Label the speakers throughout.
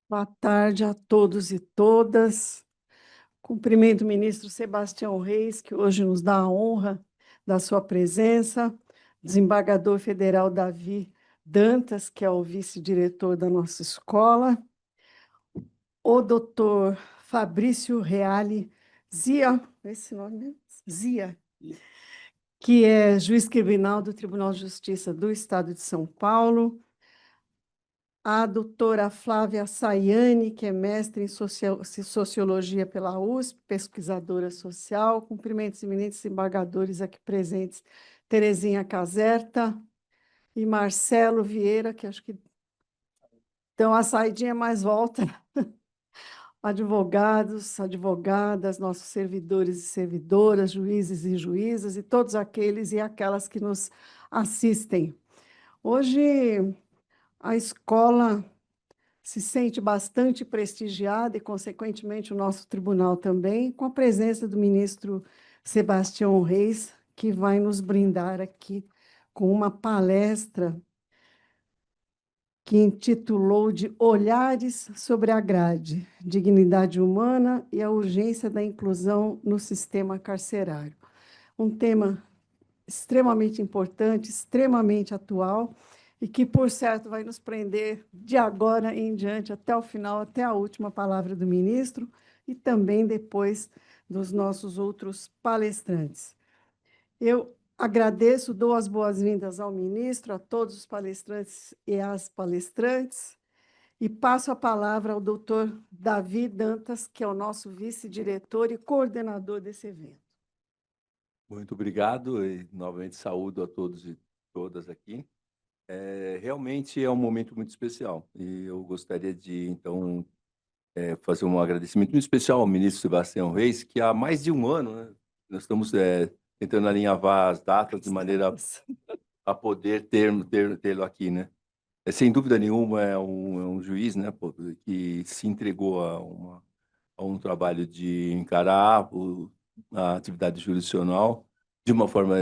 Speaker 1: Boa tarde a todos e todas. Cumprimento o ministro Sebastião Reis, que hoje nos dá a honra da sua presença, desembargador federal Davi Dantas, que é o vice-diretor da nossa escola, o doutor Fabrício Reale Zia, esse nome mesmo? Zia, que é juiz criminal do Tribunal de Justiça do Estado de São Paulo, a doutora Flávia Sayane, que é mestre em Sociologia pela USP, pesquisadora social. Cumprimentos eminentes embargadores aqui presentes, Terezinha Caserta e Marcelo Vieira, que acho que dão a saidinha, mas volta. Advogados, advogadas, nossos servidores e servidoras, juízes e juízas, e todos aqueles e aquelas que nos assistem. Hoje, a escola se sente bastante prestigiada e, consequentemente, o nosso tribunal também, com a presença do ministro Sebastião Reis, que vai nos brindar aqui com uma palestra que intitulou de Olhares sobre a Grade, Dignidade Humana e a Urgência da Inclusão no Sistema Carcerário. Um tema extremamente importante, extremamente atual, e que, por certo, vai nos prender de agora em diante até o final, até a última palavra do ministro e também depois dos nossos outros palestrantes. Eu agradeço, dou as boas-vindas ao ministro, a todos os palestrantes e às palestrantes, e passo a palavra ao doutor Davi Dantas, que é o nosso vice-diretor e coordenador desse evento.
Speaker 2: Muito obrigado e novamente saúdo a todos e todas aqui. Realmente é um momento muito especial e eu gostaria de, então, fazer um agradecimento muito especial ao ministro Sebastião Reis, que há mais de um ano, né, nós estamos tentando alinhavar as datas de maneira a poder tê-lo aqui, né? Sem dúvida nenhuma é um juiz, né, que se entregou a um trabalho de encarar a atividade jurisdicional de uma forma,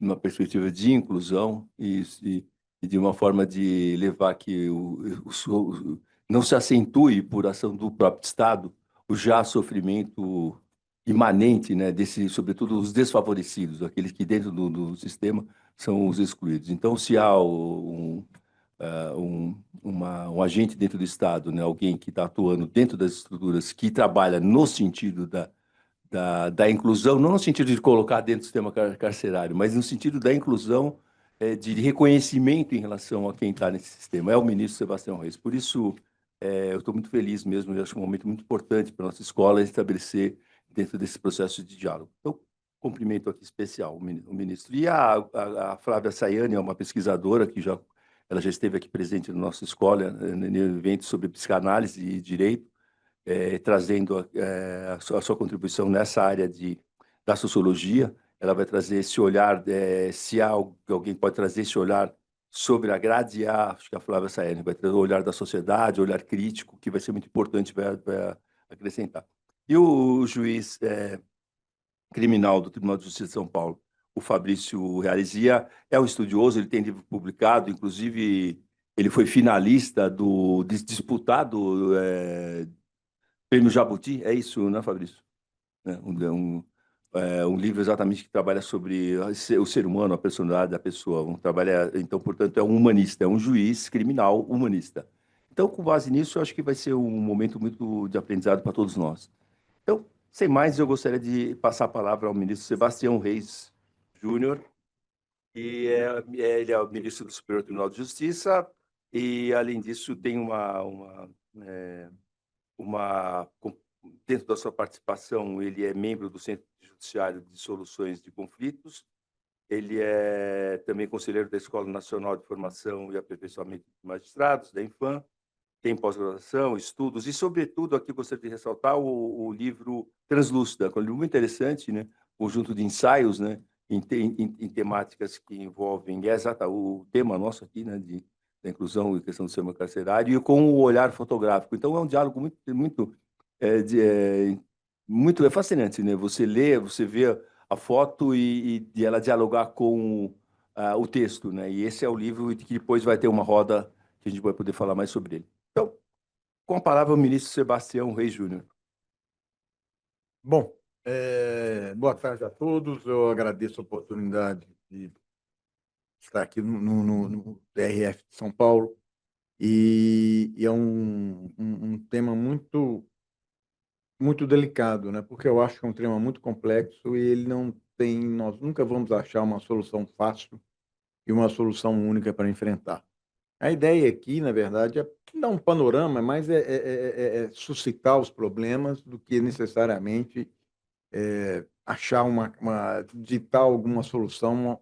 Speaker 2: uma perspectiva de inclusão e de uma forma de levar que não se acentue por ação do próprio Estado o já sofrimento imanente, né, sobretudo os desfavorecidos, aqueles que dentro do sistema são os excluídos. Então, se há um agente dentro do Estado, né, alguém que está atuando dentro das estruturas, que trabalha no sentido da inclusão, não no sentido de colocar dentro do sistema carcerário, mas no sentido da inclusão, de reconhecimento em relação a quem está nesse sistema. É o ministro Sebastião Reis. Por isso, eu estou muito feliz mesmo, eu acho um momento muito importante para a nossa escola estabelecer dentro desse processo de diálogo. Então, cumprimento aqui especial o ministro. E a Flávia Sayane é uma pesquisadora que ela já esteve aqui presente na nossa escola, no evento sobre psicanálise e direito, trazendo a sua contribuição nessa área da sociologia. Ela vai trazer esse olhar, se há alguém pode trazer esse olhar sobre a grade, acho que a Flávia Sayane vai trazer o olhar da sociedade, o olhar crítico, que vai ser muito importante para acrescentar. E o juiz criminal do Tribunal de Justiça de São Paulo, o Fabrício Realizia, é um estudioso, ele tem livro publicado, inclusive ele foi finalista do disputado Prêmio Jabuti, é isso, né, Fabrício? Um livro exatamente que trabalha sobre o ser humano, a personalidade da pessoa. Então, portanto, é um humanista, é um juiz criminal humanista. Então, com base nisso, eu acho que vai ser um momento muito de aprendizado para todos nós. Então, sem mais, eu gostaria de passar a palavra ao ministro Sebastião Reis Júnior, ele é o ministro do Superior Tribunal de Justiça e, além disso, tem uma dentro da sua participação, ele é membro do Centro Judiciário de Soluções de Conflitos, ele é também conselheiro da Escola Nacional de Formação e Aperfeiçoamento de Magistrados, da Infam, tem pós-graduação, estudos, e, sobretudo, aqui gostaria de ressaltar o livro Translúcida, que é um livro muito interessante, né? Conjunto de ensaios, né? Em temáticas que envolvem o tema nosso aqui, né? Da inclusão e questão do sistema carcerário, e com o olhar fotográfico. Então, é um diálogo muito fascinante, né? Você lê, você vê a foto e ela dialogar com o texto, né? E esse é o livro que depois vai ter uma roda que a gente vai poder falar mais sobre ele. Então, Com a palavra, o ministro Sebastião Reis Júnior.
Speaker 3: Bom, boa tarde a todos. Eu agradeço a oportunidade de estar aqui no TRF de São Paulo. E é um tema muito delicado, né? Porque eu acho que é um tema muito complexo e ele não tem, nós nunca vamos achar uma solução fácil e uma solução única para enfrentar. A ideia aqui, na verdade, é dar um panorama, mas é suscitar os problemas do que necessariamente achar ditar alguma solução,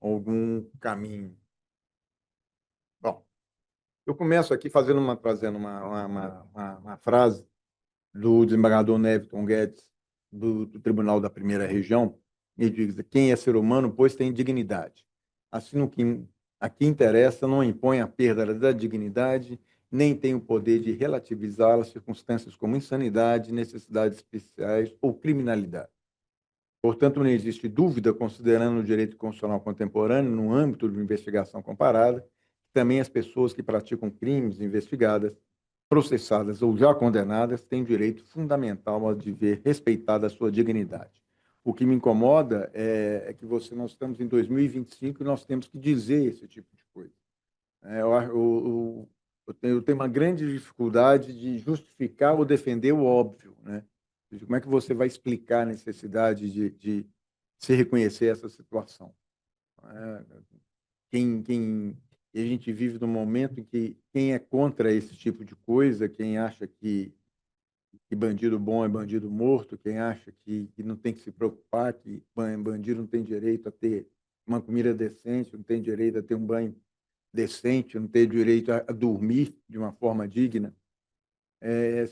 Speaker 3: algum caminho. Bom, eu começo aqui trazendo uma frase do desembargador Neviton Guedes, do Tribunal da Primeira Região. Ele diz: quem é ser humano, pois tem dignidade. Assim, o que aqui interessa não impõe a perda da dignidade, nem tem o poder de relativizá-la a circunstâncias como insanidade, necessidades especiais ou criminalidade. Portanto, não existe dúvida, considerando o direito constitucional contemporâneo, no âmbito de uma investigação comparada, que também as pessoas que praticam crimes investigadas, processadas ou já condenadas têm direito fundamental de ver respeitada a sua dignidade. O que me incomoda é que nós estamos em 2025 e nós temos que dizer esse tipo de coisa. Eu tenho uma grande dificuldade de justificar ou defender o óbvio, né? Como é que você vai explicar a necessidade de se reconhecer essa situação? A gente vive num momento em que quem é contra esse tipo de coisa, quem acha que bandido bom é bandido morto, quem acha que não tem que se preocupar, que bandido não tem direito a ter uma comida decente, não tem direito a ter um banho decente, não tem direito a dormir de uma forma digna,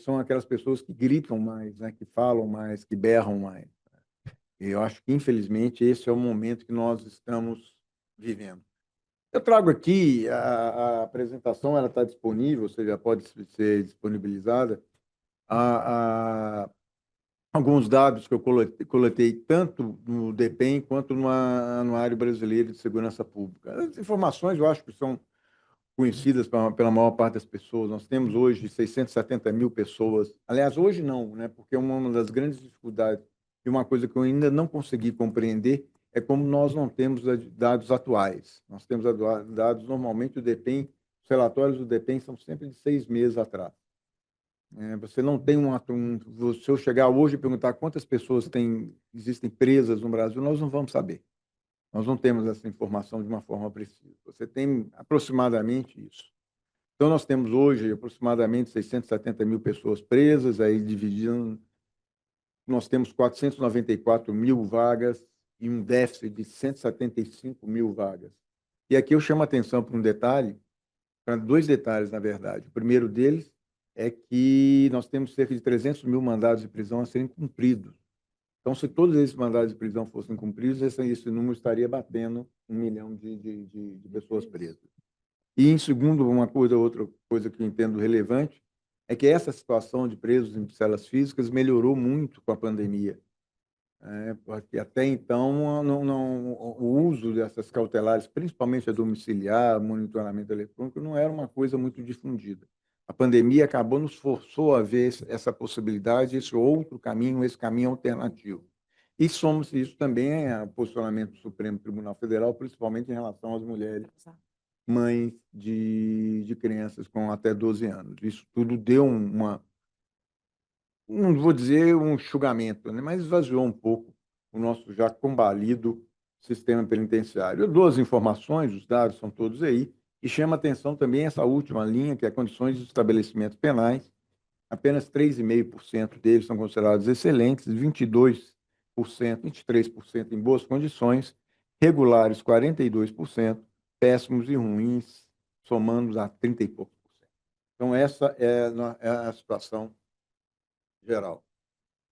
Speaker 3: são aquelas pessoas que gritam mais, né, que falam mais, que berram mais. E eu acho que, infelizmente, esse é o momento que nós estamos vivendo. Eu trago aqui a apresentação, ela está disponível, ou seja, pode ser disponibilizada. A, a, Alguns dados que eu coletei tanto no DEPEN quanto no Anuário Brasileiro de Segurança Pública. As informações, eu acho que são conhecidas pela maior parte das pessoas. Nós temos hoje 670 mil pessoas. Aliás, hoje não, né? Porque uma das grandes dificuldades e uma coisa que eu ainda não consegui compreender é como nós não temos dados atuais. Nós temos dados, normalmente, o DEPEN, os relatórios do DEPEN são sempre de 6 meses atrás. Você não tem se eu chegar hoje e perguntar quantas pessoas existem presas no Brasil, nós não vamos saber. Nós não temos essa informação de uma forma precisa. Você tem aproximadamente isso. Então, nós temos hoje aproximadamente 670 mil pessoas presas, aí dividindo, nós temos 494 mil vagas e um déficit de 175 mil vagas. E aqui eu chamo a atenção para um detalhe, para dois detalhes, na verdade. O primeiro deles é que nós temos cerca de 300 mil mandados de prisão a serem cumpridos. Então, se todos esses mandados de prisão fossem cumpridos, esse número estaria batendo 1 milhão de pessoas presas. E, em segundo, outra coisa que eu entendo relevante, é que essa situação de presos em celas físicas melhorou muito com a pandemia. Porque até então, o uso dessas cautelares, principalmente a domiciliar, monitoramento eletrônico, não era uma coisa muito difundida. A pandemia nos forçou a ver essa possibilidade, esse outro caminho, esse caminho alternativo. E isso também é o posicionamento do Supremo Tribunal Federal, principalmente em relação às mulheres mães de crianças com até 12 anos. Isso tudo deu não vou dizer um enxugamento, né, mas esvaziou um pouco o nosso já combalido sistema penitenciário. Eu dou as informações, os dados são todos aí, e chama atenção também essa última linha, que é condições de estabelecimentos penais. Apenas 3,5% deles são considerados excelentes, 23% em boas condições, regulares 42%, péssimos e ruins, somando a 30 e poucos por cento. Então, essa é a situação geral.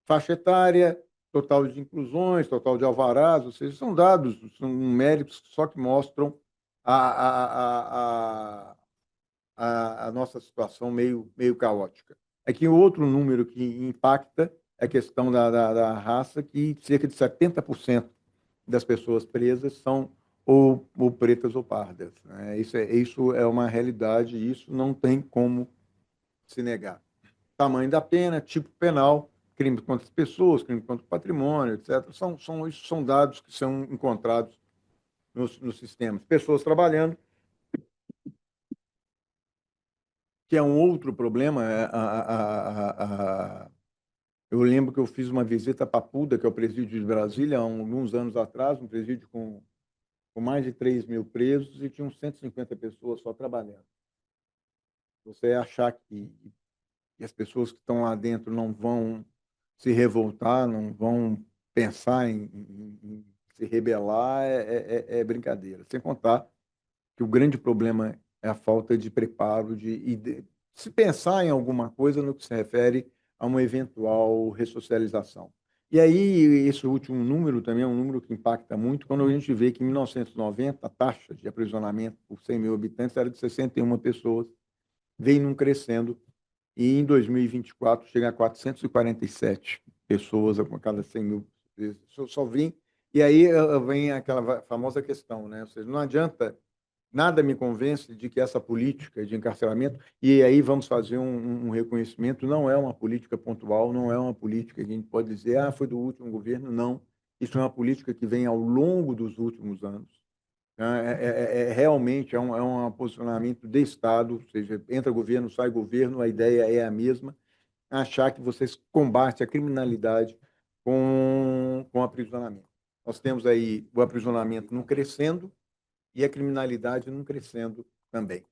Speaker 3: Faixa etária, total de inclusões, total de alvarás, ou seja, são dados, são numéricos só que mostram a, a, a nossa situação meio caótica. Aqui, outro número que impacta é a questão da raça, que cerca de 70% das pessoas presas são ou pretas ou pardas, né? Isso é uma realidade, e isso não tem como se negar. Tamanho da pena, tipo penal, crime contra as pessoas, crime contra o patrimônio, etc. Isso são dados que são encontrados nos sistemas. Pessoas trabalhando, que é um outro problema. Eu lembro que eu fiz uma visita a Papuda, que é o presídio de Brasília, há alguns anos atrás, um presídio com mais de 3 mil presos e tinham 150 pessoas só trabalhando. Você achar que as pessoas que estão lá dentro não vão se revoltar, não vão pensar em se rebelar, é brincadeira. Sem contar que o grande problema é a falta de preparo, de se pensar em alguma coisa no que se refere a uma eventual ressocialização. E aí, esse último número também é um número que impacta muito, quando a gente vê que em 1990 a taxa de aprisionamento por 100 mil habitantes era de 61 pessoas, vem num crescendo, e em 2024 chega a 447 pessoas a cada 100 mil. Só vem. E aí vem aquela famosa questão, né? Ou seja, não adianta, nada me convence de que essa política de encarceramento, e aí vamos fazer um reconhecimento, não é uma política pontual, não é uma política que a gente pode dizer, foi do último governo, não. Isso é uma política que vem ao longo dos últimos anos. Realmente um posicionamento de Estado, ou seja, entra governo, sai governo, a ideia é a mesma, achar que vocês combatem a criminalidade com aprisionamento. Nós temos aí o aprisionamento não crescendo e a criminalidade não crescendo também.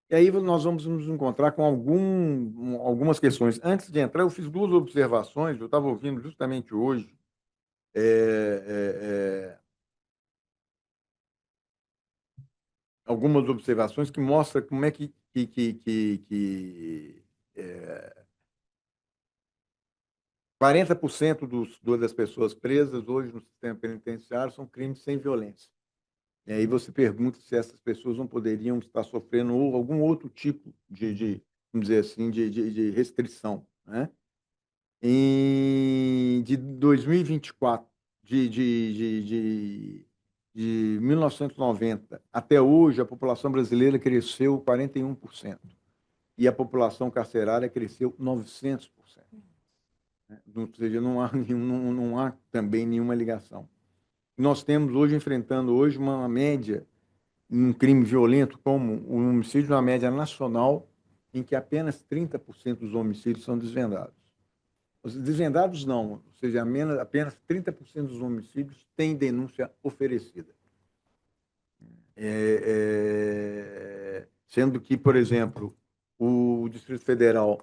Speaker 3: E aí nós vamos nos encontrar com algumas questões. Antes de entrar, eu fiz 2 observações, eu estava ouvindo justamente hoje, algumas observações que mostram como é que 40% das pessoas presas hoje no sistema penitenciário são crimes sem violência. E aí você pergunta se essas pessoas não poderiam estar sofrendo algum outro tipo vamos dizer assim, de restrição, né? De 2024, de 1990 até hoje, a população brasileira cresceu 41% e a população carcerária cresceu 900%. Ou seja, não há também nenhuma ligação. Nós temos hoje, enfrentando hoje uma média, um crime violento como o homicídio, uma média nacional, em que apenas 30% dos homicídios são desvendados. Os desvendados não, ou seja, apenas 30% dos homicídios têm denúncia oferecida. Sendo que, por exemplo, o Distrito Federal,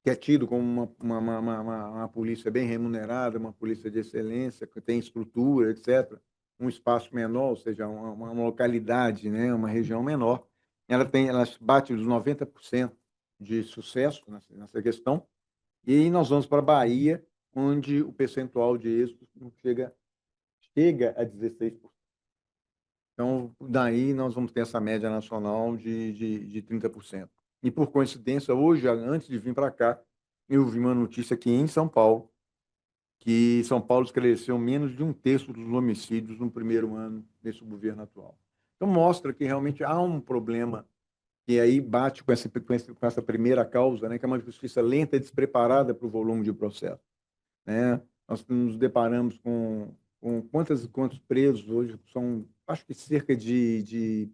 Speaker 3: que é tido como uma polícia bem remunerada, uma polícia de excelência, que tem estrutura, etc., um espaço menor, ou seja, uma localidade, né, uma região menor, ela bate os 90% de sucesso nessa questão, e aí nós vamos para a Bahia, onde o percentual de êxito chega a 16%. Então, daí nós vamos ter essa média nacional de 30%. E, por coincidência, hoje, antes de vir para cá, eu vi uma notícia aqui em São Paulo, que São Paulo esclareceu menos de 1/3 dos homicídios no primeiro ano desse governo atual. Então, mostra que realmente há um problema que aí bate com essa primeira causa, né, que é uma justiça lenta e despreparada para o volume de processo, né? Nós nos deparamos com quantos presos hoje são, acho que cerca de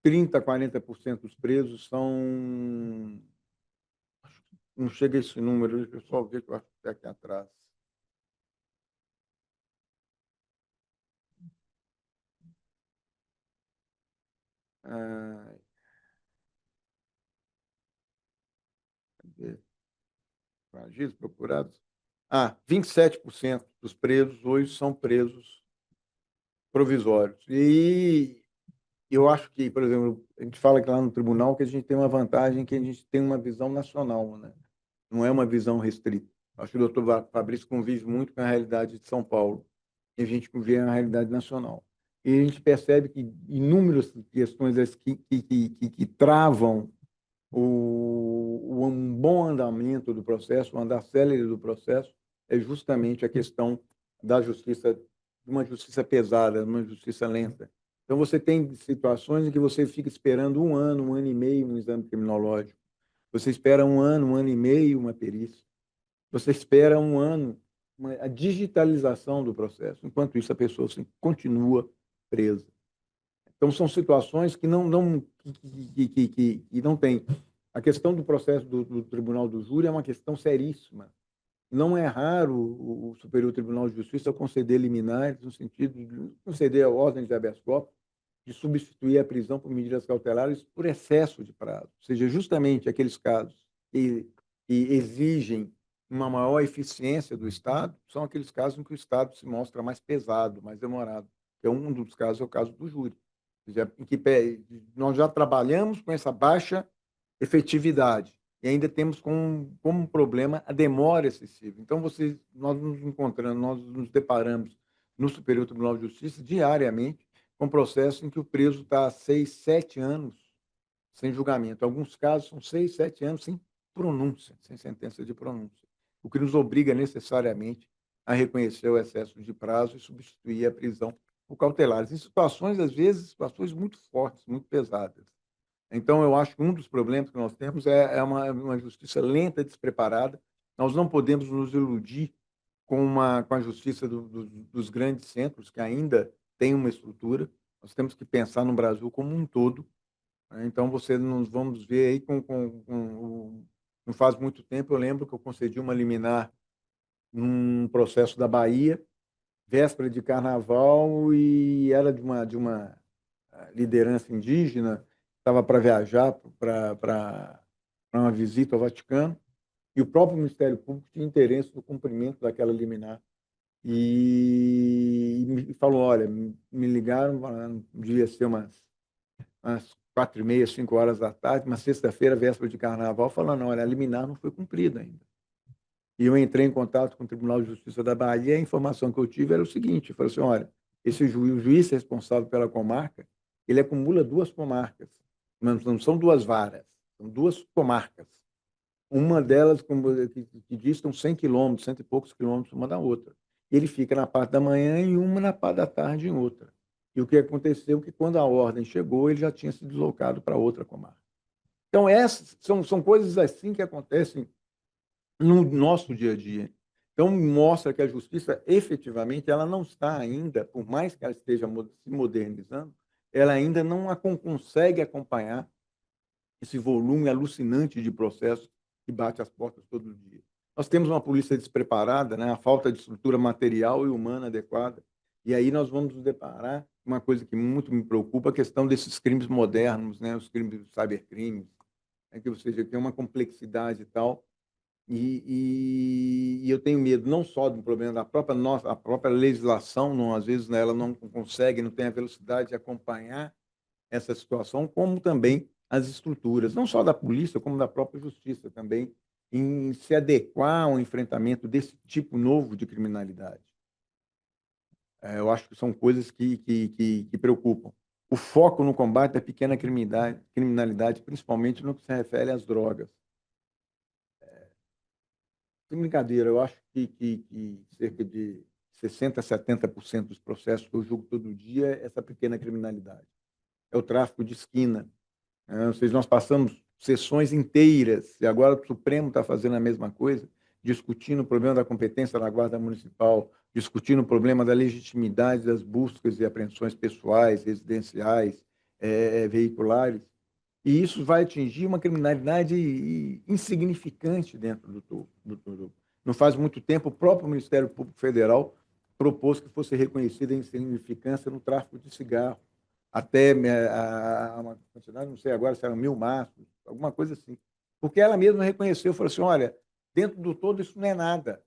Speaker 3: 30% a 40% dos presos são, não chega a esse número, deixa eu só ver que eu acho que está aqui atrás. Cadê? Procurados. 27% dos presos hoje são presos provisórios. E eu acho que, por exemplo, a gente fala que lá no tribunal que a gente tem uma vantagem, que a gente tem uma visão nacional, né? Não é uma visão restrita. Acho que o doutor Fabrício convive muito com a realidade de São Paulo, e a gente convive a realidade nacional. E a gente percebe que inúmeras questões que travam um bom andamento do processo, o andar célere do processo, é justamente a questão da justiça, de uma justiça pesada, de uma justiça lenta. Então, você tem situações em que você fica esperando um ano e meio um exame criminológico. Você espera um ano e meio uma perícia. Você espera um ano a digitalização do processo. Enquanto isso, a pessoa assim, continua presa. Então, são situações que que não tem. A questão do processo do Tribunal do Júri é uma questão seríssima. Não é raro o Superior Tribunal de Justiça conceder liminares, no sentido de conceder a ordem de habeas corpus, de substituir a prisão por medidas cautelares por excesso de prazo. Ou seja, justamente aqueles casos que exigem uma maior eficiência do Estado, são aqueles casos em que o Estado se mostra mais pesado, mais demorado. Que é um dos casos, é o caso do júri. Ou seja, em que nós já trabalhamos com essa baixa efetividade e ainda temos como problema a demora excessiva. Então, nós nos deparamos no Superior Tribunal de Justiça diariamente com processos em que o preso está há 6, 7 anos sem julgamento. Em alguns casos, são 6, 7 anos sem pronúncia, sem sentença de pronúncia, o que nos obriga necessariamente a reconhecer o excesso de prazo e substituir a prisão por cautelares. Em situações, às vezes, situações muito fortes, muito pesadas. Então, eu acho que um dos problemas que nós temos é uma justiça lenta, despreparada. Nós não podemos nos iludir com a justiça dos grandes centros, que ainda tem uma estrutura. Nós temos que pensar no Brasil como um todo, né? Então, nós vamos ver aí não faz muito tempo, eu lembro que eu concedi uma liminar num processo da Bahia, véspera de carnaval, e era de uma liderança indígena, estava para viajar para uma visita ao Vaticano, e o próprio Ministério Público tinha interesse no cumprimento daquela liminar. E me falou, olha, me ligaram, devia ser umas 4h30, 5 horas da tarde, uma sexta-feira, véspera de carnaval, falando, olha, a liminar não foi cumprida ainda. E eu entrei em contato com o Tribunal de Justiça da Bahia, e a informação que eu tive era o seguinte, eu falei assim, olha, o juiz responsável pela comarca, ele acumula 2 comarcas, não são 2 varas, são 2 comarcas. Uma delas que distam 100 quilômetros, cento e poucos quilômetros uma da outra. Ele fica na parte da manhã e uma na parte da tarde em outra. E o que aconteceu é que, quando a ordem chegou, ele já tinha se deslocado para outra comarca. Então, essas são coisas assim que acontecem no nosso dia a dia. Então, mostra que a justiça, efetivamente, ela não está ainda, por mais que ela esteja se modernizando, ela ainda não consegue acompanhar esse volume alucinante de processos que bate às portas todo dia. Nós temos uma polícia despreparada, né? A falta de estrutura material e humana adequada. E aí nós vamos nos deparar com uma coisa que muito me preocupa, a questão desses crimes modernos, né? Os crimes, os cybercrimes, né? Que, ou seja, tem uma complexidade e tal. E eu tenho medo não só do problema da a própria legislação, não, às vezes, né, ela não consegue, não tem a velocidade de acompanhar essa situação, como também as estruturas, não só da polícia, como da própria justiça também, em se adequar ao enfrentamento desse tipo novo de criminalidade. Eu acho que são coisas que preocupam. O foco no combate da pequena criminalidade, principalmente no que se refere às drogas. Sem brincadeira, eu acho que cerca de 60% a 70% dos processos que eu julgo todo dia é essa pequena criminalidade. É o tráfico de esquina. Ou seja, nós passamos sessões inteiras, e agora o Supremo está fazendo a mesma coisa, discutindo o problema da competência da Guarda Municipal, discutindo o problema da legitimidade das buscas e apreensões pessoais, residenciais, veiculares. E isso vai atingir uma criminalidade insignificante dentro do. Não faz muito tempo, o próprio Ministério Público Federal propôs que fosse reconhecida a insignificância no tráfico de cigarro, até uma quantidade, não sei agora se eram 1.000 maços, alguma coisa assim. Porque ela mesma reconheceu, falou assim, olha, dentro do todo isso não é nada,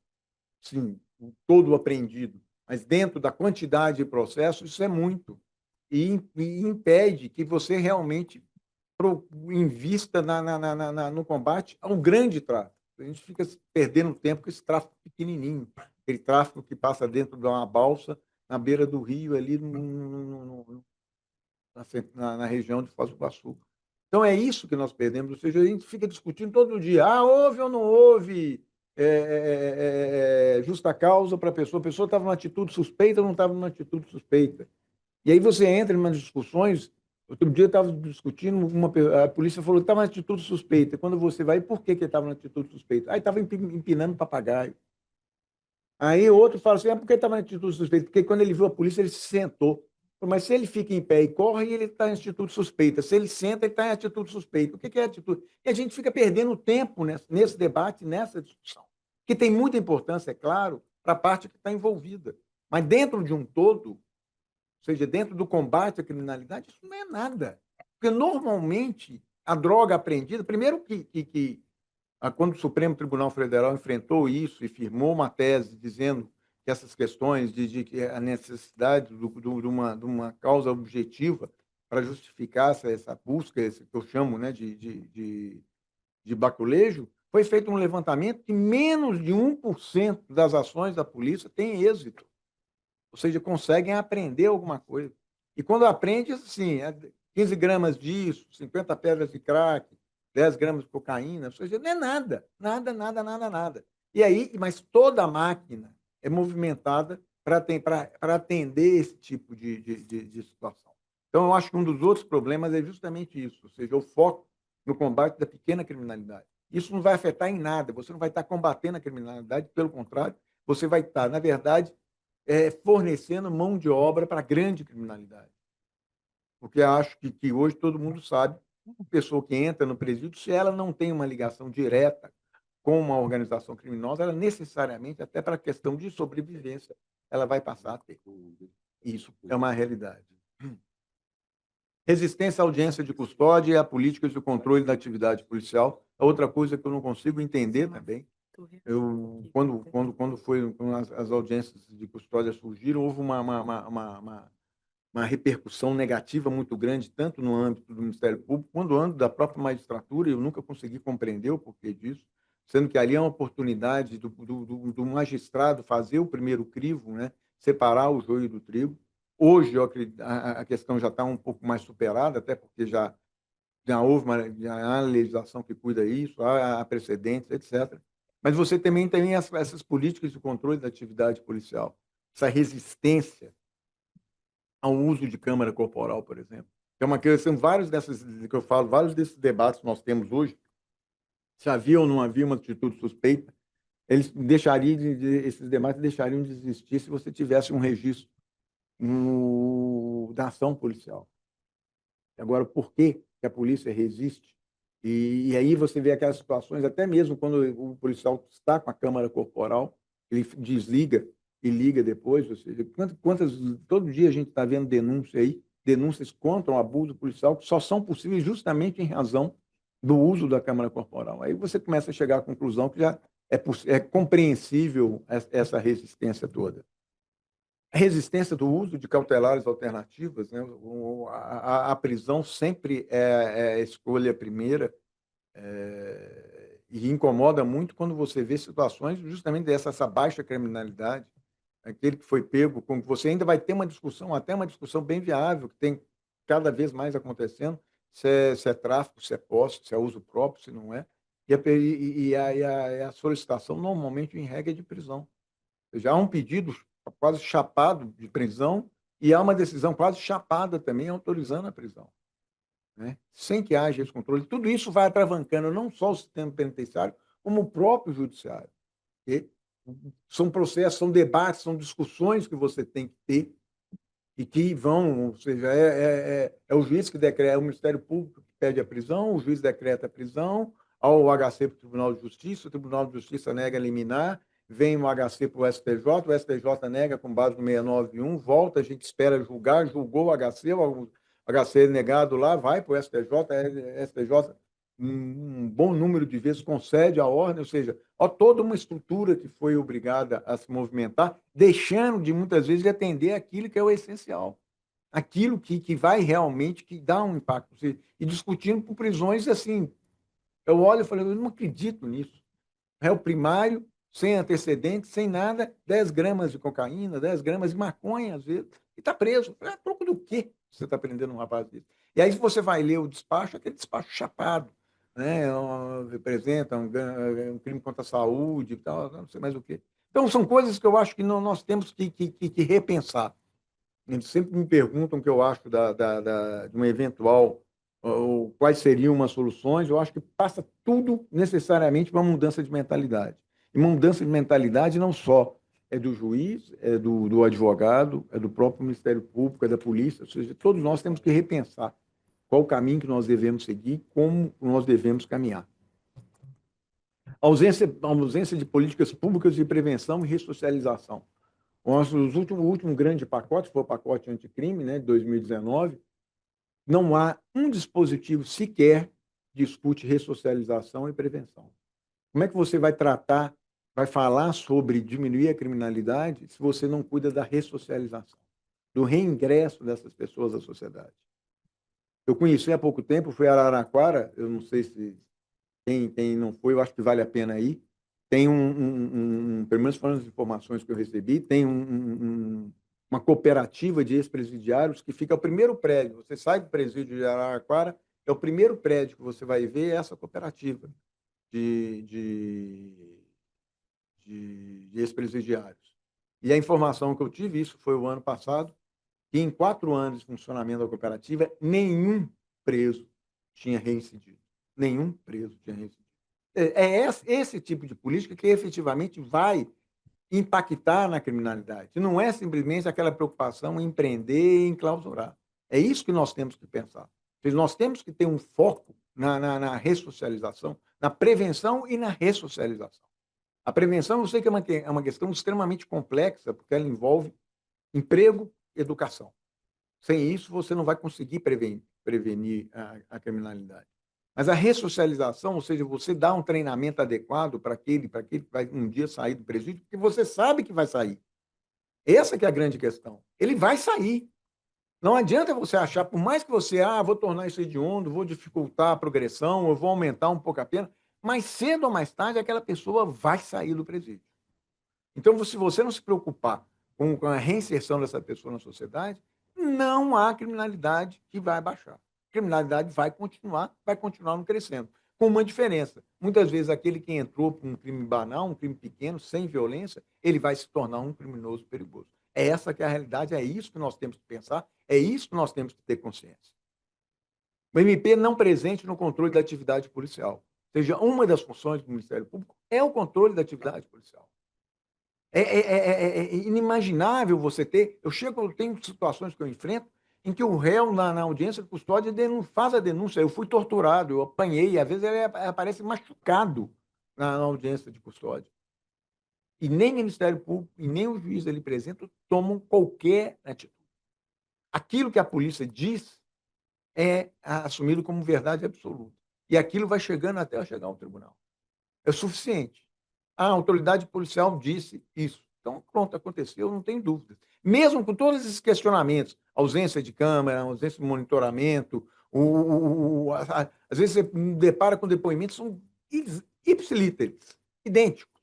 Speaker 3: sim, o todo apreendido, mas dentro da quantidade de processos isso é muito. E impede que você realmente invista no combate ao grande tráfico. A gente fica perdendo tempo com esse tráfico pequenininho, aquele tráfico que passa dentro de uma balsa, na beira do rio, ali na região de Foz do Iguaçu. Então, é isso que nós perdemos. Ou seja, a gente fica discutindo todo dia, houve ou não houve justa causa para a pessoa estava numa atitude suspeita ou não estava numa atitude suspeita. E aí você entra em umas discussões. Outro dia eu estava discutindo, a polícia falou que estava na atitude suspeita. Quando você vai, por que ele estava na atitude suspeita? Aí estava empinando papagaio. Aí outro fala assim, por que estava na atitude suspeita? Porque quando ele viu a polícia, ele se sentou. Mas se ele fica em pé e corre, ele está em atitude suspeita. Se ele senta, ele está em atitude suspeita. O que é atitude? E a gente fica perdendo tempo nesse debate, nessa discussão, que tem muita importância, é claro, para a parte que está envolvida. Mas dentro de um todo, ou seja, dentro do combate à criminalidade, isso não é nada. Porque, normalmente, a droga apreendida, primeiro quando o Supremo Tribunal Federal enfrentou isso e firmou uma tese dizendo que essas questões de que a necessidade de uma causa objetiva para justificar essa busca, esse que eu chamo, né, de baculejo, foi feito um levantamento que menos de 1% das ações da polícia tem êxito. Ou seja, conseguem aprender alguma coisa. E quando aprende, assim, 15 gramas disso, 50 pedras de crack, 10 gramas de cocaína, ou seja, não é nada, nada, nada, nada, nada. E aí, mas toda a máquina é movimentada para atender esse tipo de situação. Então, eu acho que um dos outros problemas é justamente isso, ou seja, o foco no combate da pequena criminalidade. Isso não vai afetar em nada, você não vai estar combatendo a criminalidade, pelo contrário, você vai estar, na verdade, fornecendo mão de obra para a grande criminalidade. Porque acho que hoje todo mundo sabe, uma pessoa que entra no presídio, se ela não tem uma ligação direta com uma organização criminosa, ela necessariamente, até para a questão de sobrevivência, ela vai passar a ter. Isso é uma realidade. Resistência à audiência de custódia e a políticas de controle da atividade policial é outra coisa que eu não consigo entender também. Quando as audiências de custódia surgiram, houve uma repercussão negativa muito grande, tanto no âmbito do Ministério Público, quanto no âmbito da própria magistratura, e eu nunca consegui compreender o porquê disso, sendo que ali é uma oportunidade do magistrado fazer o primeiro crivo, né? Separar o joio do trigo. Hoje, eu acredito, a questão já está um pouco mais superada, até porque já houve já há legislação que cuida disso, há precedentes, etc. Mas você também tem essas políticas de controle da atividade policial, essa resistência ao uso de câmara corporal, por exemplo. É uma questão, vários dessas que eu falo, vários desses debates que nós temos hoje, se havia ou não havia uma atitude suspeita, eles esses debates deixariam de existir se você tivesse um registro da ação policial. Agora, por que a polícia resiste? E aí você vê aquelas situações, até mesmo quando o policial está com a câmara corporal, ele desliga e liga depois. Ou seja, todo dia a gente está vendo denúncias contra o abuso policial, que só são possíveis justamente em razão do uso da câmara corporal. Aí você começa a chegar à conclusão que já é compreensível essa resistência toda. A resistência do uso de cautelares alternativas, né? A prisão sempre é a escolha primeira, e incomoda muito quando você vê situações justamente essa baixa criminalidade, aquele que foi pego, como você ainda vai ter uma discussão, até uma discussão bem viável, que tem cada vez mais acontecendo, se é tráfico, se é posse, se é uso próprio, se não é, a solicitação normalmente em regra é de prisão. Já há um pedido quase chapado de prisão e há uma decisão quase chapada também autorizando a prisão, né? Sem que haja esse controle. Tudo isso vai atravancando não só o sistema penitenciário, como o próprio judiciário. E são processos, são debates, são discussões que você tem que ter e que vão, ou seja, é o juiz que decreta, é o Ministério Público que pede a prisão, o juiz decreta a prisão, ao HC para o Tribunal de Justiça, o Tribunal de Justiça nega liminar, vem o HC para o STJ nega com base no 691, volta, a gente espera julgar, julgou o HC negado lá, vai para o STJ um bom número de vezes concede a ordem, ou seja, toda uma estrutura que foi obrigada a se movimentar, deixando de muitas vezes de atender aquilo que é o essencial, aquilo que vai realmente, que dá um impacto, e discutindo por prisões assim, eu olho e falo, eu não acredito nisso. Réu primário, sem antecedentes, sem nada, 10 gramas de cocaína, 10 gramas de maconha, às vezes, e está preso. É troco do quê você está prendendo um rapaz desse? E aí, se você vai ler o despacho, aquele despacho chapado, né? Representa um crime contra a saúde e tal, não sei mais o quê. Então, são coisas que eu acho que nós temos que repensar. Eles sempre me perguntam o que eu acho de uma eventual, ou quais seriam umas soluções. Eu acho que passa tudo necessariamente para uma mudança de mentalidade. E uma mudança de mentalidade não só é do juiz, é do advogado, é do próprio Ministério Público, é da polícia, ou seja, todos nós temos que repensar qual o caminho que nós devemos seguir, como nós devemos caminhar. A ausência de políticas públicas de prevenção e ressocialização. O último grande pacote foi o pacote anticrime, né, de 2019. Não há um dispositivo sequer que discute ressocialização e prevenção. Como é que você vai tratar, vai falar sobre diminuir a criminalidade se você não cuida da ressocialização, do reingresso dessas pessoas à sociedade? Eu conheci há pouco tempo, fui a Araraquara, eu não sei se quem não foi, eu acho que vale a pena ir. Tem pelo menos foram as informações que eu recebi, tem uma cooperativa de ex-presidiários que fica o primeiro prédio. Você sai do presídio de Araraquara, é o primeiro prédio que você vai ver essa cooperativa de ex-presidiários. E a informação que eu tive, isso foi o ano passado, que em 4 anos de funcionamento da cooperativa, nenhum preso tinha reincidido. Nenhum preso tinha reincidido. É esse tipo de política que efetivamente vai impactar na criminalidade. Não é simplesmente aquela preocupação em empreender e enclausurar. É isso que nós temos que pensar. Nós temos que ter um foco na ressocialização, na prevenção e na ressocialização. A prevenção, eu sei que é uma questão extremamente complexa, porque ela envolve emprego e educação. Sem isso, você não vai conseguir prevenir a criminalidade. Mas a ressocialização, ou seja, você dá um treinamento adequado para aquele que vai um dia sair do presídio, porque você sabe que vai sair. Essa que é a grande questão. Ele vai sair. Não adianta você achar, por mais que você, vou tornar isso hediondo, vou dificultar a progressão, eu vou aumentar um pouco a pena, mais cedo ou mais tarde aquela pessoa vai sair do presídio. Então, se você não se preocupar com a reinserção dessa pessoa na sociedade, não há criminalidade que vai baixar. A criminalidade vai continuar não crescendo. Com uma diferença. Muitas vezes, aquele que entrou por um crime banal, um crime pequeno, sem violência, ele vai se tornar um criminoso perigoso. É essa que é a realidade, é isso que nós temos que pensar, é isso que nós temos que ter consciência. O MP não presente no controle da atividade policial. Ou seja, uma das funções do Ministério Público é o controle da atividade policial. É inimaginável você ter. Eu tenho situações que eu enfrento em que o réu, na audiência de custódia, faz a denúncia. Eu fui torturado, eu apanhei, às vezes ele aparece machucado na audiência de custódia. E nem o Ministério Público e nem o juiz ali presente tomam qualquer atitude. Aquilo que a polícia diz é assumido como verdade absoluta. E aquilo vai chegando até chegar ao tribunal. É o suficiente. A autoridade policial disse isso. Então, pronto, aconteceu, não tem dúvida. Mesmo com todos esses questionamentos, ausência de câmera, ausência de monitoramento, às vezes você depara com depoimentos que são ipsilíteres, idênticos,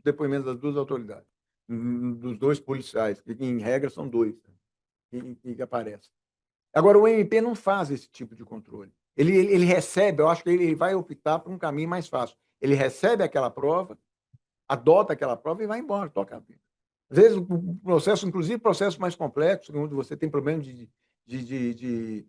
Speaker 3: depoimentos das duas autoridades, dos dois policiais, que em regra são dois, né, que aparecem. Agora, o MP não faz esse tipo de controle. Ele recebe, eu acho que ele vai optar por um caminho mais fácil. Ele recebe aquela prova, adota aquela prova e vai embora, toca a vida. Às vezes, o processo, inclusive processos mais complexos, onde você tem problema de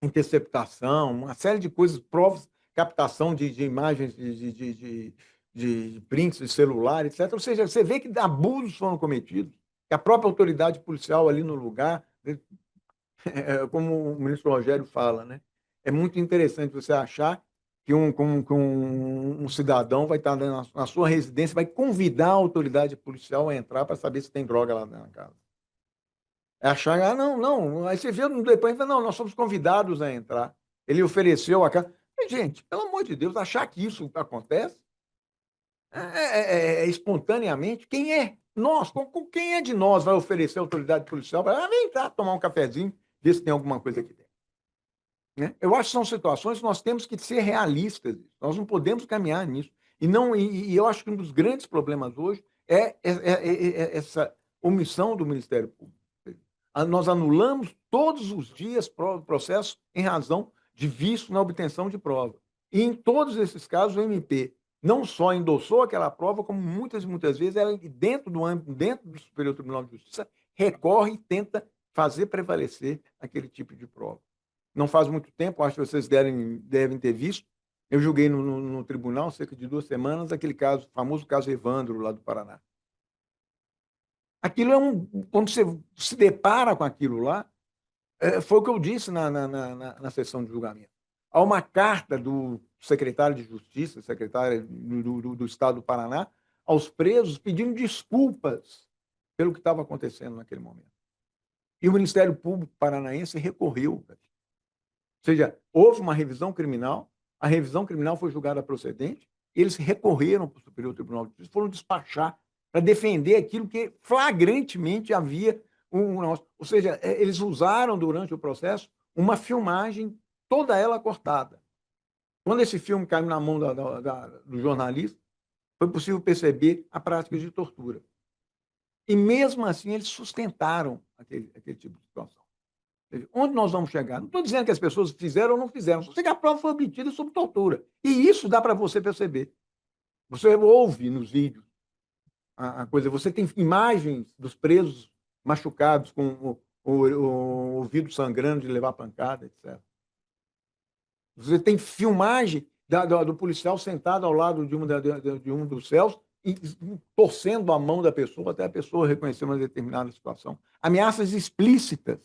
Speaker 3: interceptação, uma série de coisas, provas, captação de imagens, de prints de celular, etc. Ou seja, você vê que abusos foram cometidos, que a própria autoridade policial ali no lugar, como o ministro Rogério fala, né? É muito interessante você achar que um cidadão vai estar na sua residência, vai convidar a autoridade policial a entrar para saber se tem droga lá na casa. É achar, não. Aí você vê no depoimento, não, nós somos convidados a entrar. Ele ofereceu a casa. Gente, pelo amor de Deus, achar que isso acontece espontaneamente, quem é? Nós, quem é de nós vai oferecer a autoridade policial para vem cá tomar um cafezinho, ver se tem alguma coisa aqui dentro. Né? Eu acho que são situações que nós temos que ser realistas. Nós não podemos caminhar nisso. E eu acho que um dos grandes problemas hoje é essa omissão do Ministério Público. Nós anulamos todos os dias processos em razão de vício na obtenção de prova. E em todos esses casos, o MP não só endossou aquela prova, como muitas vezes ela, dentro do Superior Tribunal de Justiça, recorre e tenta fazer prevalecer aquele tipo de prova. Não faz muito tempo, acho que vocês devem ter visto, eu julguei no tribunal, cerca de 2 semanas, aquele caso, famoso caso Evandro, lá do Paraná. Aquilo quando você se depara com aquilo lá, foi o que eu disse na sessão de julgamento. Há uma carta do secretário de Justiça, secretário do Estado do Paraná, aos presos pedindo desculpas pelo que estava acontecendo naquele momento. E o Ministério Público paranaense recorreu. Ou seja, houve uma revisão criminal, a revisão criminal foi julgada procedente, e eles recorreram para o Superior Tribunal de Justiça, foram despachar para defender aquilo que flagrantemente havia ou seja, eles usaram durante o processo uma filmagem, toda ela cortada. Quando esse filme caiu na mão do jornalista, foi possível perceber a prática de tortura. E mesmo assim eles sustentaram aquele tipo de situação. Onde nós vamos chegar? Não estou dizendo que as pessoas fizeram ou não fizeram, só sei que a prova foi obtida sob tortura. E isso dá para você perceber. Você ouve nos vídeos a coisa, você tem imagens dos presos machucados, com o ouvido sangrando de levar pancada, etc. Você tem filmagem do policial sentado ao lado de um dos céus e torcendo a mão da pessoa até a pessoa reconhecer uma determinada situação. Ameaças explícitas,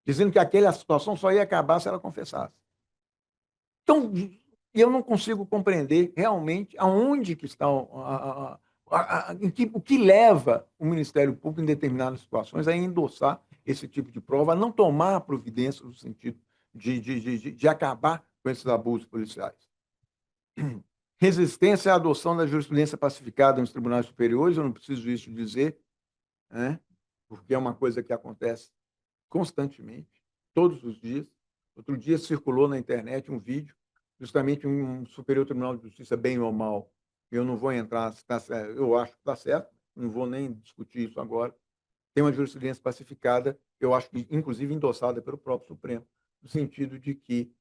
Speaker 3: dizendo que aquela situação só ia acabar se ela confessasse. Então, eu não consigo compreender realmente aonde que está o que leva o Ministério Público, em determinadas situações, a endossar esse tipo de prova, a não tomar providências no sentido de acabar com esses abusos policiais. Resistência à adoção da jurisprudência pacificada nos tribunais superiores, eu não preciso isso dizer, né? Porque é uma coisa que acontece constantemente, todos os dias. Outro dia circulou na internet um vídeo, justamente um Superior Tribunal de Justiça, bem ou mal, eu não vou entrar, eu acho que está certo, não vou nem discutir isso agora, tem uma jurisprudência pacificada, eu acho que, inclusive, endossada pelo próprio Supremo, no sentido de que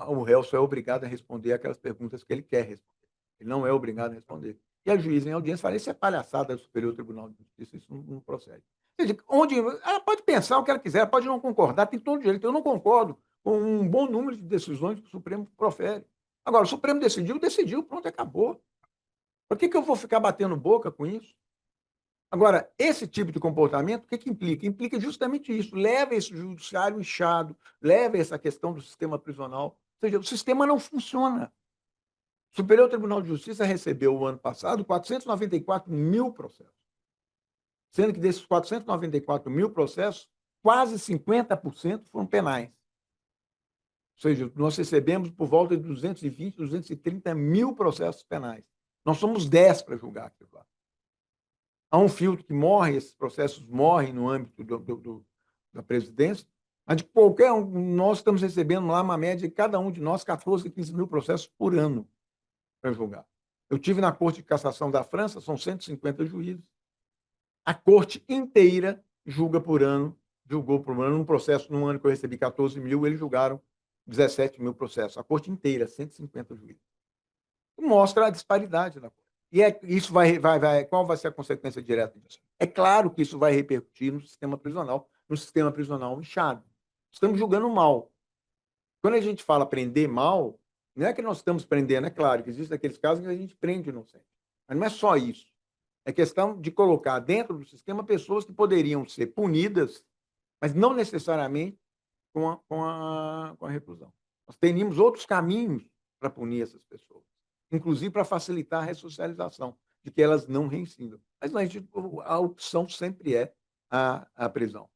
Speaker 3: o réu só é obrigado a responder aquelas perguntas que ele quer responder. Ele não é obrigado a responder. E a juíza em audiência fala, isso é palhaçada do Superior Tribunal de Justiça, isso não procede. Ela pode pensar o que ela quiser, ela pode não concordar, tem todo direito. Eu não concordo com um bom número de decisões que o Supremo profere. Agora, o Supremo decidiu, pronto, acabou. Por que eu vou ficar batendo boca com isso? Agora, esse tipo de comportamento, o que implica? Implica justamente isso. Leva esse judiciário inchado, leva essa questão do sistema prisional. Ou seja, o sistema não funciona. O Superior Tribunal de Justiça recebeu, o ano passado, 494 mil processos. Sendo que desses 494 mil processos, quase 50% foram penais. Ou seja, nós recebemos por volta de 220, 230 mil processos penais. Nós somos 10 para julgar aquilo lá. Há um filtro que morre, esses processos morrem no âmbito da presidência, mas de qualquer um, nós estamos recebendo lá uma média de cada um de nós 14, 15 mil processos por ano para julgar. Eu tive na Corte de Cassação da França, são 150 juízes. A corte inteira julgou por ano, num processo, num ano que eu recebi 14 mil, eles julgaram 17 mil processos. A corte inteira, 150 juízes. Mostra a disparidade da coisa. E isso qual vai ser a consequência direta disso? É claro que isso vai repercutir no sistema prisional inchado. Estamos julgando mal. Quando a gente fala prender mal, não é que nós estamos prendendo, é claro que existem aqueles casos que a gente prende inocente. Mas não é só isso. É questão de colocar dentro do sistema pessoas que poderiam ser punidas, mas não necessariamente com a reclusão. Nós teríamos outros caminhos para punir essas pessoas, inclusive para facilitar a ressocialização, de que elas não reincidam. Mas a opção sempre é a prisão.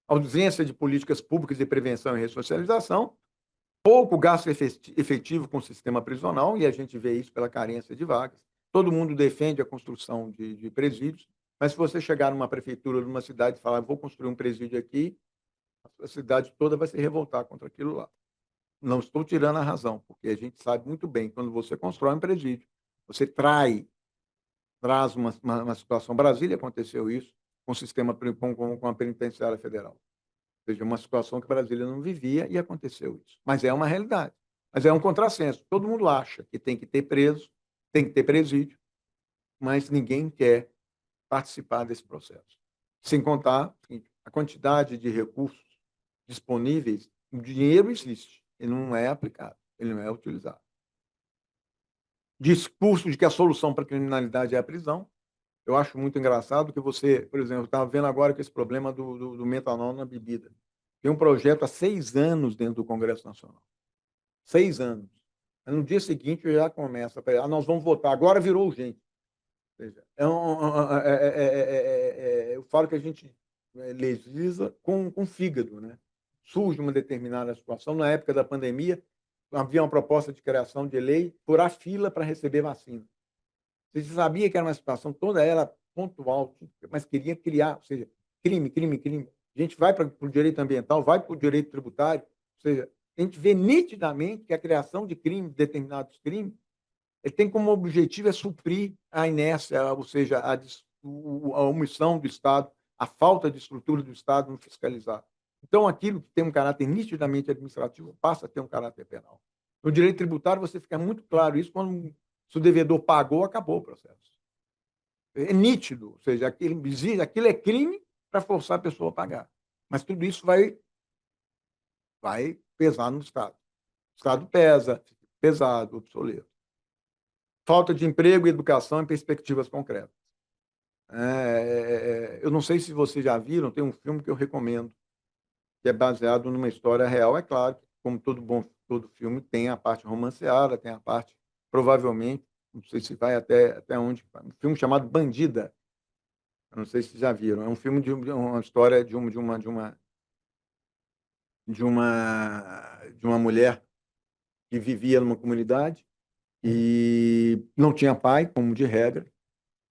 Speaker 3: A ausência de políticas públicas de prevenção e ressocialização, pouco gasto efetivo com o sistema prisional, e a gente vê isso pela carência de vagas. Todo mundo defende a construção de presídios, mas se você chegar numa prefeitura, numa cidade e falar, vou construir um presídio aqui, a cidade toda vai se revoltar contra aquilo lá. Não estou tirando a razão, porque a gente sabe muito bem, quando você constrói um presídio, você traz uma situação. Brasília aconteceu isso com o sistema, com a penitenciária federal. Ou seja, uma situação que Brasília não vivia e aconteceu isso. Mas é uma realidade. Mas é um contrassenso. Todo mundo acha que tem que ter preso, tem que ter presídio, mas ninguém quer participar desse processo. Sem contar a quantidade de recursos disponíveis. O dinheiro existe, ele não é aplicado, ele não é utilizado. Discurso de que a solução para a criminalidade é a prisão. Eu acho muito engraçado que você, por exemplo, estava vendo agora que esse problema do metanol na bebida. Tem um projeto há 6 anos dentro do Congresso Nacional. 6 anos. No dia seguinte já começa, nós vamos votar, agora virou urgente. Ou seja, eu falo que a gente legisla com fígado, né? Surge uma determinada situação, na época da pandemia, havia uma proposta de criação de lei, furar fila para receber vacina. Você sabia que era uma situação toda ela pontual, mas queria criar, ou seja, crime, crime, crime. A gente vai para o direito ambiental, vai para o direito tributário, ou seja, a gente vê nitidamente que a criação de crimes, determinados crimes, ele tem como objetivo é suprir a inércia, ou seja, a omissão do Estado, a falta de estrutura do Estado no fiscalizar. Então, aquilo que tem um caráter nitidamente administrativo passa a ter um caráter penal. No direito tributário, você fica muito claro isso quando se o devedor pagou, acabou o processo. É nítido, ou seja, aquilo é crime para forçar a pessoa a pagar. Mas tudo isso vai pesar no Estado. O Estado pesa, fica pesado, obsoleto. Falta de emprego, educação e perspectivas concretas. Eu não sei se vocês já viram, tem um filme que eu recomendo, que é baseado numa história real. É claro que, como todo filme, tem a parte romanceada, tem a parte, provavelmente, não sei se vai até onde, um filme chamado Bandida. Eu não sei se já viram. É um filme de uma história de uma mulher que vivia numa comunidade e não tinha pai, como de regra.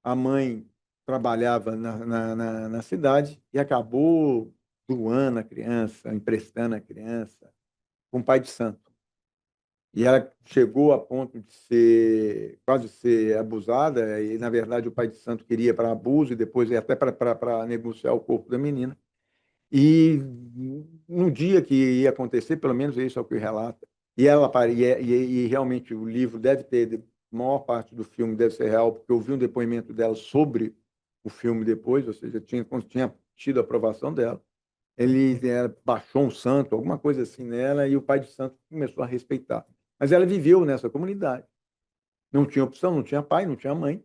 Speaker 3: A mãe trabalhava na cidade e acabou doando a criança, emprestando a criança com um pai de santo. E ela chegou a ponto de quase ser abusada, e, na verdade, o pai de santo queria para abuso e depois até para negociar o corpo da menina. E no dia que ia acontecer, pelo menos isso é o que relata, e realmente o livro deve ter, a maior parte do filme deve ser real, porque eu vi um depoimento dela sobre o filme depois, ou seja, tinha tido a aprovação dela. Baixou um santo, alguma coisa assim nela, e o pai de santo começou a respeitar. Mas ela viveu nessa comunidade. Não tinha opção, não tinha pai, não tinha mãe.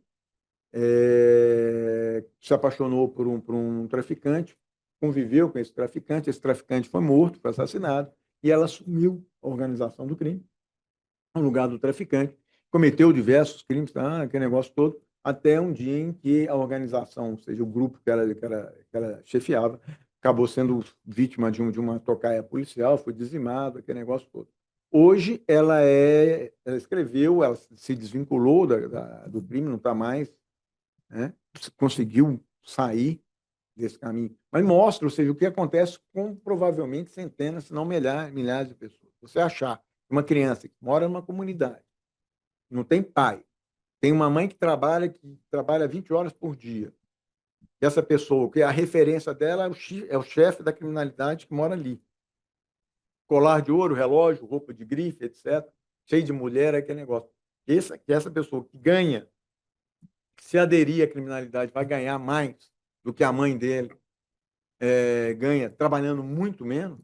Speaker 3: Se apaixonou por um traficante, conviveu com esse traficante foi morto, foi assassinado, e ela assumiu a organização do crime, no lugar do traficante, cometeu diversos crimes, aquele negócio todo, até um dia em que a organização, ou seja, o grupo que ela chefiava, acabou sendo vítima de uma tocaia policial, foi dizimado, aquele negócio todo. Hoje, ela escreveu, ela se desvinculou do crime, não está mais, né? Conseguiu sair desse caminho. Mas mostra, ou seja, o que acontece com provavelmente centenas, se não milhares de pessoas. Você achar uma criança que mora numa comunidade, não tem pai, tem uma mãe que trabalha 20 horas por dia, e essa pessoa, que a referência dela é o chefe da criminalidade que mora ali. Colar de ouro, relógio, roupa de grife, etc. Cheio de mulher, aquele negócio. Que essa pessoa que ganha, se aderir à criminalidade, vai ganhar mais do que a mãe dele ganha trabalhando muito menos,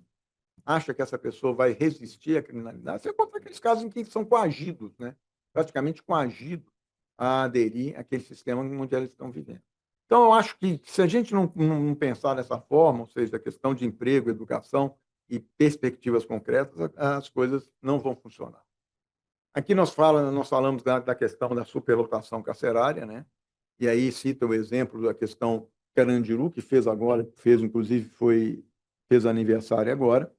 Speaker 3: acha que essa pessoa vai resistir à criminalidade. Você encontra aqueles casos em que são coagidos, né? Praticamente coagidos a aderir àquele sistema onde eles estão vivendo. Então, eu acho que se a gente não pensar dessa forma, ou seja, a questão de emprego, educação e perspectivas concretas, as coisas não vão funcionar. Aqui nós falamos da questão da superlotação carcerária, né? E aí cita o exemplo da questão Carandiru, que fez inclusive, fez aniversário agora.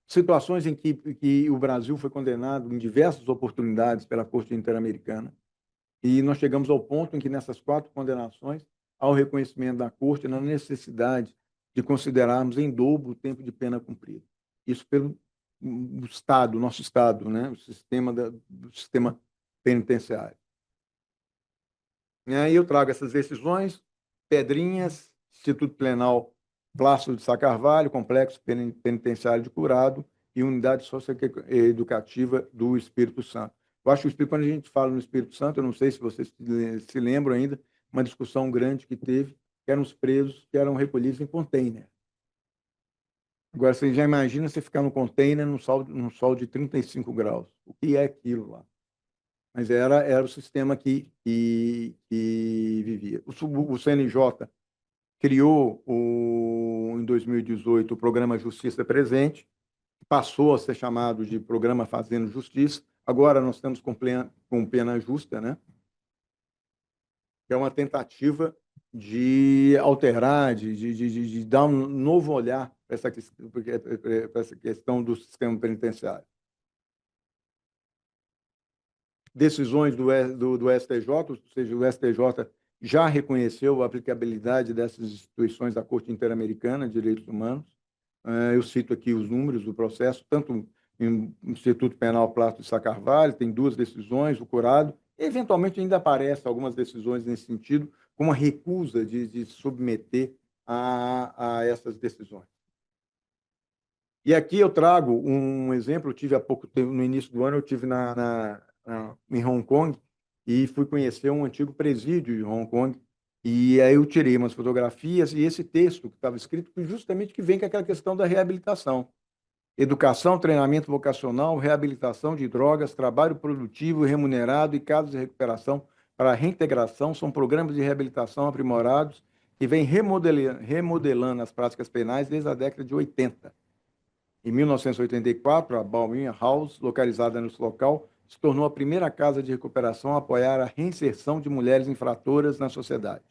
Speaker 3: Situações em que o Brasil foi condenado em diversas oportunidades pela Corte Interamericana, e nós chegamos ao ponto em que, nessas 4 condenações, há o reconhecimento da Corte na necessidade de considerarmos em dobro o tempo de pena cumprida. Isso pelo Estado, nosso Estado, né? O sistema penitenciário. E aí eu trago essas decisões, Pedrinhas, Instituto Penal Plácido de Sá Carvalho, Complexo Penitenciário de Curado e Unidade Socioeducativa do Espírito Santo. Eu acho que quando a gente fala no Espírito Santo, eu não sei se vocês se lembram ainda, uma discussão grande que teve, que eram os presos que eram recolhidos em container. Agora, você já imagina você ficar no container num sol de 35 graus. O que é aquilo lá? Mas era o sistema que vivia. O CNJ criou, em 2018, o programa Justiça Presente, que passou a ser chamado de Programa Fazendo Justiça. Agora nós estamos com pena justa, né? Que é uma tentativa de alterar, de dar um novo olhar para essa questão do sistema penitenciário. Decisões do STJ, ou seja, o STJ já reconheceu a aplicabilidade dessas instituições da Corte Interamericana de Direitos Humanos. Eu cito aqui os números do processo, tanto no Instituto Penal Plácido de Sá Carvalho, tem 2 decisões, o curado, eventualmente ainda aparecem algumas decisões nesse sentido, com uma recusa de submeter a essas decisões. E aqui eu trago um exemplo, eu tive há pouco tempo, no início do ano, eu tive em Hong Kong e fui conhecer um antigo presídio de Hong Kong, e aí eu tirei umas fotografias e esse texto que estava escrito, justamente que vem com aquela questão da reabilitação. Educação, treinamento vocacional, reabilitação de drogas, trabalho produtivo remunerado e casos de recuperação para reintegração são programas de reabilitação aprimorados que vêm remodelando as práticas penais desde a década de 80. Em 1984, a Balwin House, localizada nesse local, se tornou a primeira casa de recuperação a apoiar a reinserção de mulheres infratoras na sociedade.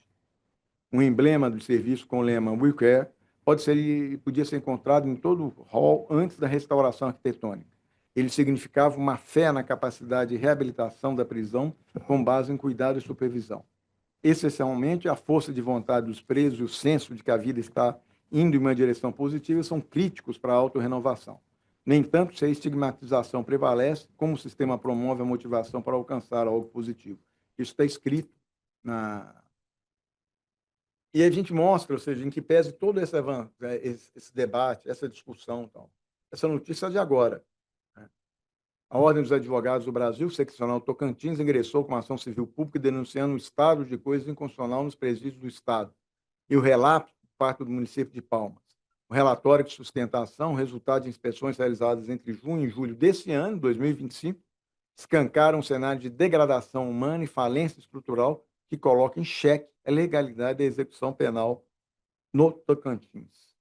Speaker 3: Um emblema do serviço com o lema We Care podia ser encontrado em todo o hall antes da restauração arquitetônica. Ele significava uma fé na capacidade de reabilitação da prisão com base em cuidado e supervisão. Essencialmente, a força de vontade dos presos e o senso de que a vida está indo em uma direção positiva são críticos para a autorrenovação. No entanto, se a estigmatização prevalece, como o sistema promove a motivação para alcançar algo positivo? Isso está escrito na... E a gente mostra, ou seja, em que pese todo esse debate, essa discussão. Então. Essa notícia é de agora. A Ordem dos Advogados do Brasil, seccional Tocantins, ingressou com ação civil pública denunciando o estado de coisas inconstitucional nos presídios do Estado. E o relato por parte do município de Palmas. O relatório de sustentação, resultado de inspeções realizadas entre junho e julho desse ano, 2025, escancaram um cenário de degradação humana e falência estrutural que coloca em xeque a legalidade da execução penal no Tocantins.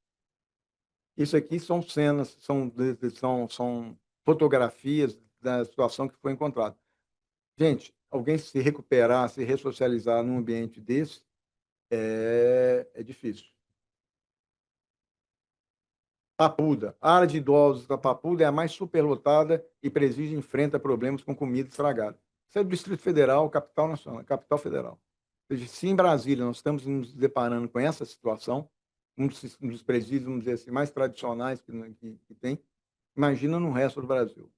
Speaker 3: Isso aqui são cenas, são fotografias da situação que foi encontrada. Gente, alguém se recuperar, se ressocializar num ambiente desse é difícil. Papuda. A área de idosos da Papuda é a mais superlotada e presídio enfrenta problemas com comida estragada. Isso é do Distrito Federal, capital nacional, capital federal. Ou seja, se em Brasília nós estamos nos deparando com essa situação, um dos presídios, vamos dizer assim, mais tradicionais que tem, imagina no resto do Brasil.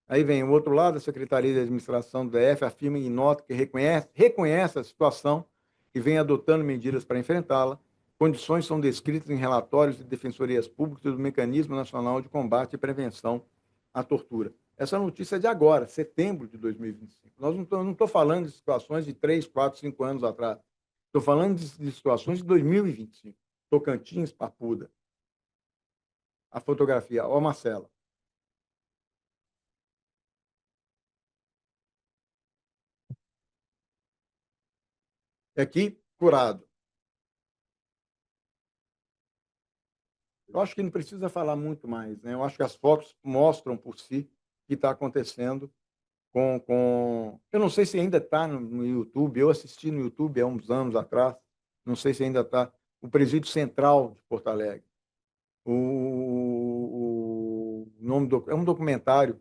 Speaker 3: Aí vem o outro lado, a Secretaria de Administração do DF afirma em nota que reconhece a situação e vem adotando medidas para enfrentá-la. Condições são descritas em relatórios de defensorias públicas do Mecanismo Nacional de Combate e Prevenção à Tortura. Essa notícia é de agora, setembro de 2025. Não estou falando de situações de 3, 4, 5 anos atrás. Estou falando de situações de 2025. Tocantins, Papuda. A fotografia, ó, Marcela. Aqui, curado. Eu acho que não precisa falar muito mais, né? Eu acho que as fotos mostram por si o que está acontecendo com... Eu não sei se ainda está no YouTube, eu assisti no YouTube há uns anos atrás, não sei se ainda está, o Presídio Central de Porto Alegre. O nome é um documentário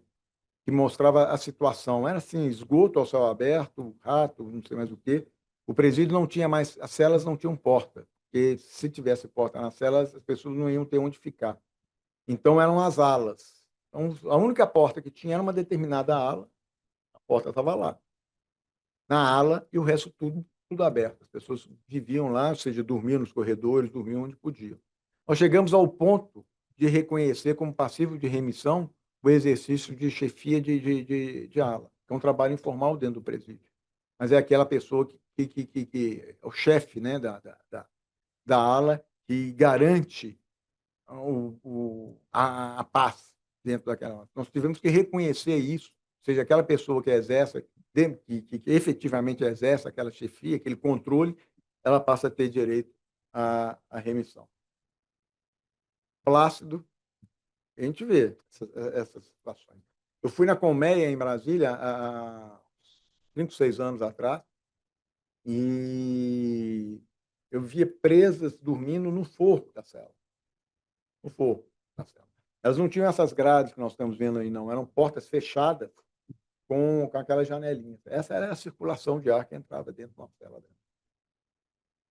Speaker 3: que mostrava a situação. Era assim, esgoto ao céu aberto, rato, não sei mais o quê. O presídio não tinha mais, as celas não tinham porta, porque se tivesse porta nas celas, as pessoas não iam ter onde ficar. Então eram as alas. Então, a única porta que tinha era uma determinada ala, a porta estava lá, na ala, e o resto tudo aberto. As pessoas viviam lá, ou seja, dormiam nos corredores, dormiam onde podiam. Nós chegamos ao ponto de reconhecer como passivo de remissão o exercício de chefia de ala, que é um trabalho informal dentro do presídio. Mas é aquela pessoa que é o chefe, né, da ala que garante a paz dentro daquela. Nós tivemos que reconhecer isso, ou seja, aquela pessoa que exerce, que efetivamente exerce aquela chefia, aquele controle, ela passa a ter direito à remissão. Plácido, a gente vê essas situações. Eu fui na Colmeia, em Brasília, há 5, 6 anos atrás, e eu via presas dormindo no forro da cela. No forro da cela. Elas não tinham essas grades que nós estamos vendo aí, não. Eram portas fechadas com aquelas janelinhas. Essa era a circulação de ar que entrava dentro de uma cela.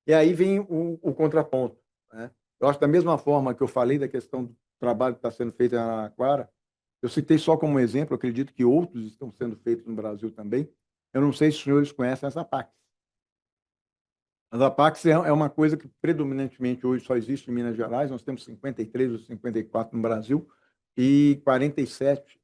Speaker 3: E aí vem o contraponto, né? Eu acho que da mesma forma que eu falei da questão do trabalho que está sendo feito em Araraquara, eu citei só como exemplo, acredito que outros estão sendo feitos no Brasil também. Eu não sei se os senhores conhecem as APACs. As APACs é uma coisa que predominantemente hoje só existe em Minas Gerais. Nós temos 53 ou 54 no Brasil e 47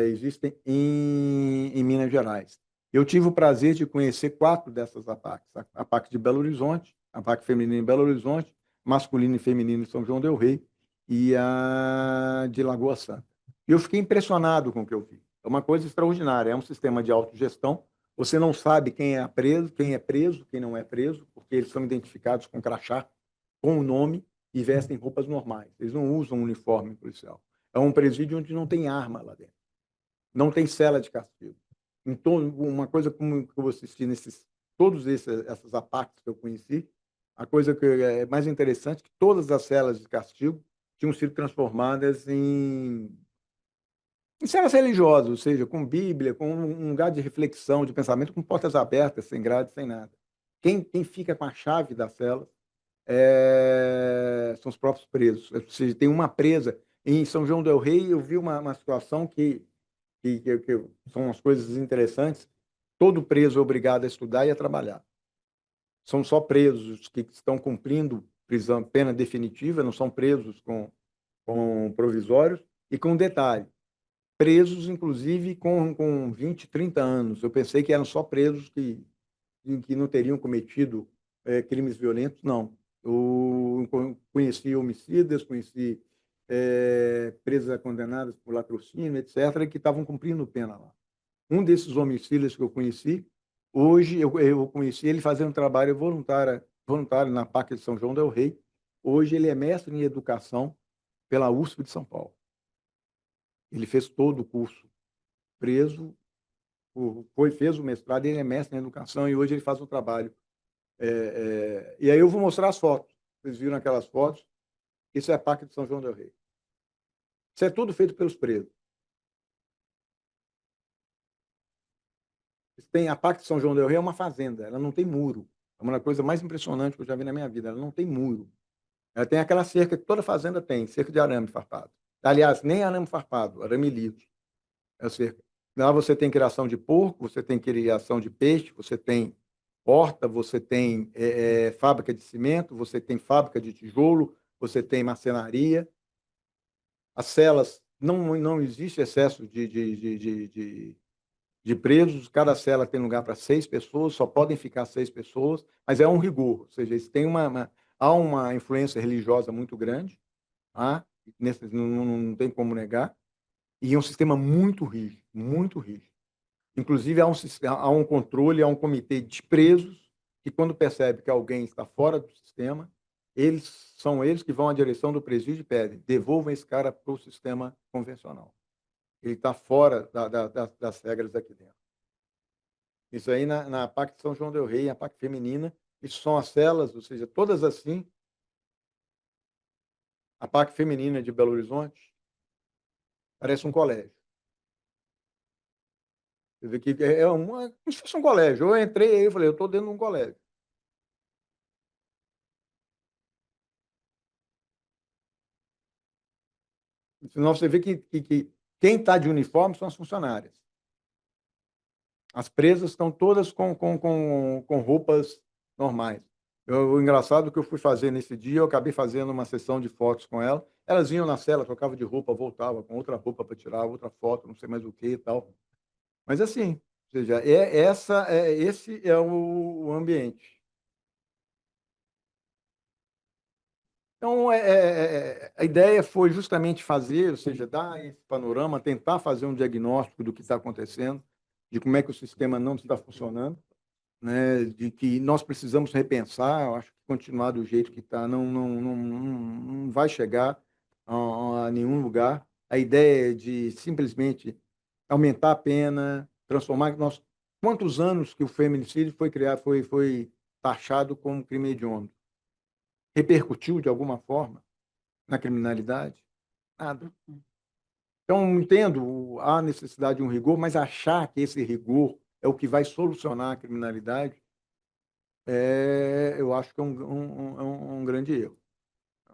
Speaker 3: existem em Minas Gerais. Eu tive o prazer de conhecer 4 dessas APACs. A APAC de Belo Horizonte, a APAC feminina em Belo Horizonte, masculina e feminina em São João del Rei e a de Lagoa Santa. E eu fiquei impressionado com o que eu vi. É uma coisa extraordinária. É um sistema de autogestão. Você não sabe quem é preso, quem não é preso, porque eles são identificados com crachá, com o nome e vestem roupas normais. Eles não usam uniforme policial. É um presídio onde não tem arma lá dentro. Não tem cela de castigo. Então, uma coisa como que eu assisti essas APACs que eu conheci, a coisa que é mais interessante é que todas as celas de castigo tinham sido transformadas em celas religiosas, ou seja, com Bíblia, com um lugar de reflexão, de pensamento, com portas abertas, sem grade, sem nada. Quem fica com a chave da cela são os próprios presos. Ou seja, tem uma presa. Em São João del Rei, eu vi uma situação que são as coisas interessantes. Todo preso é obrigado a estudar e a trabalhar. São só presos que estão cumprindo pena definitiva, não são presos com provisórios. E com detalhe, presos, inclusive, com 20, 30 anos. Eu pensei que eram só presos que não teriam cometido crimes violentos. Não. Eu conheci homicidas, conheci presas condenadas por latrocínio, etc., que estavam cumprindo pena lá. Um desses homicidas que eu conheci, hoje eu conheci ele fazendo trabalho voluntário na PAC de São João del Rei. Hoje ele é mestre em educação pela USP de São Paulo. Ele fez todo o curso preso, fez o mestrado, ele é mestre em educação e hoje ele faz um trabalho. E aí eu vou mostrar as fotos. Vocês viram aquelas fotos? Isso é a PAC de São João del Rei. Isso é tudo feito pelos presos. A PAC de São João del Rei é uma fazenda, ela não tem muro. É uma coisa mais impressionante que eu já vi na minha vida. Ela não tem muro. Ela tem aquela cerca que toda fazenda tem, cerca de arame farpado. Aliás, nem arame farpado, arame liso. É a cerca. Lá você tem criação de porco, você tem criação de peixe, você tem horta, você tem fábrica de cimento, você tem fábrica de tijolo, você tem marcenaria. As celas, não existe excesso de presos, cada cela tem lugar para 6 pessoas, só podem ficar 6 pessoas, mas é um rigor, ou seja, isso tem há uma influência religiosa muito grande, tá? Não tem como negar, e é um sistema muito rígido, muito rígido. Inclusive, há um controle, há um comitê de presos que, quando percebe que alguém está fora do sistema, são eles que vão à direção do presídio e pedem, devolvam esse cara para o sistema convencional. Ele está fora das regras aqui dentro. Isso aí na PAC de São João del Rei, a PAC feminina, isso são as celas, ou seja, todas assim. A PAC feminina de Belo Horizonte parece um colégio. Você vê que como se fosse um colégio. Eu entrei aí e falei, eu estou dentro de um colégio. Senão você vê que quem está de uniforme são as funcionárias. As presas estão todas com roupas normais. O engraçado que eu fui fazer nesse dia, eu acabei fazendo uma sessão de fotos com ela. Elas vinham na cela, trocavam de roupa, voltavam com outra roupa para tirar outra foto, não sei mais o que e tal. Mas assim, ou seja, esse é o ambiente. Então, a ideia foi justamente fazer, ou seja, dar esse panorama, tentar fazer um diagnóstico do que está acontecendo, de como é que o sistema não está funcionando, né, de que nós precisamos repensar. Eu acho que continuar do jeito que está não vai chegar a nenhum lugar. A ideia é de simplesmente aumentar a pena, transformar. Quantos anos que o feminicídio foi criado, foi taxado como crime hediondo? Repercutiu de alguma forma na criminalidade? Nada. Então, entendo a necessidade de um rigor, mas achar que esse rigor é o que vai solucionar a criminalidade, eu acho que é um grande erro.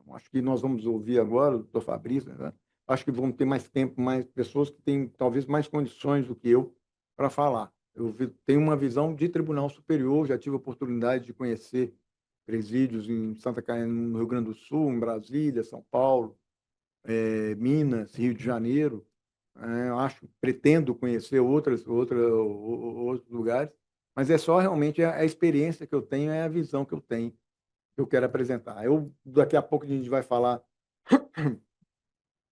Speaker 3: Eu acho que nós vamos ouvir agora o doutor Fabrício, né? Acho que vamos ter mais tempo, mais pessoas que têm talvez mais condições do que eu para falar. Tenho uma visão de tribunal superior, já tive a oportunidade de conhecer presídios em Santa Catarina, no Rio Grande do Sul, em Brasília, São Paulo, Minas, Rio de Janeiro. Eu acho, pretendo conhecer outros lugares, mas é só realmente a experiência que eu tenho, é a visão que eu tenho, que eu quero apresentar. Daqui a pouco a gente vai falar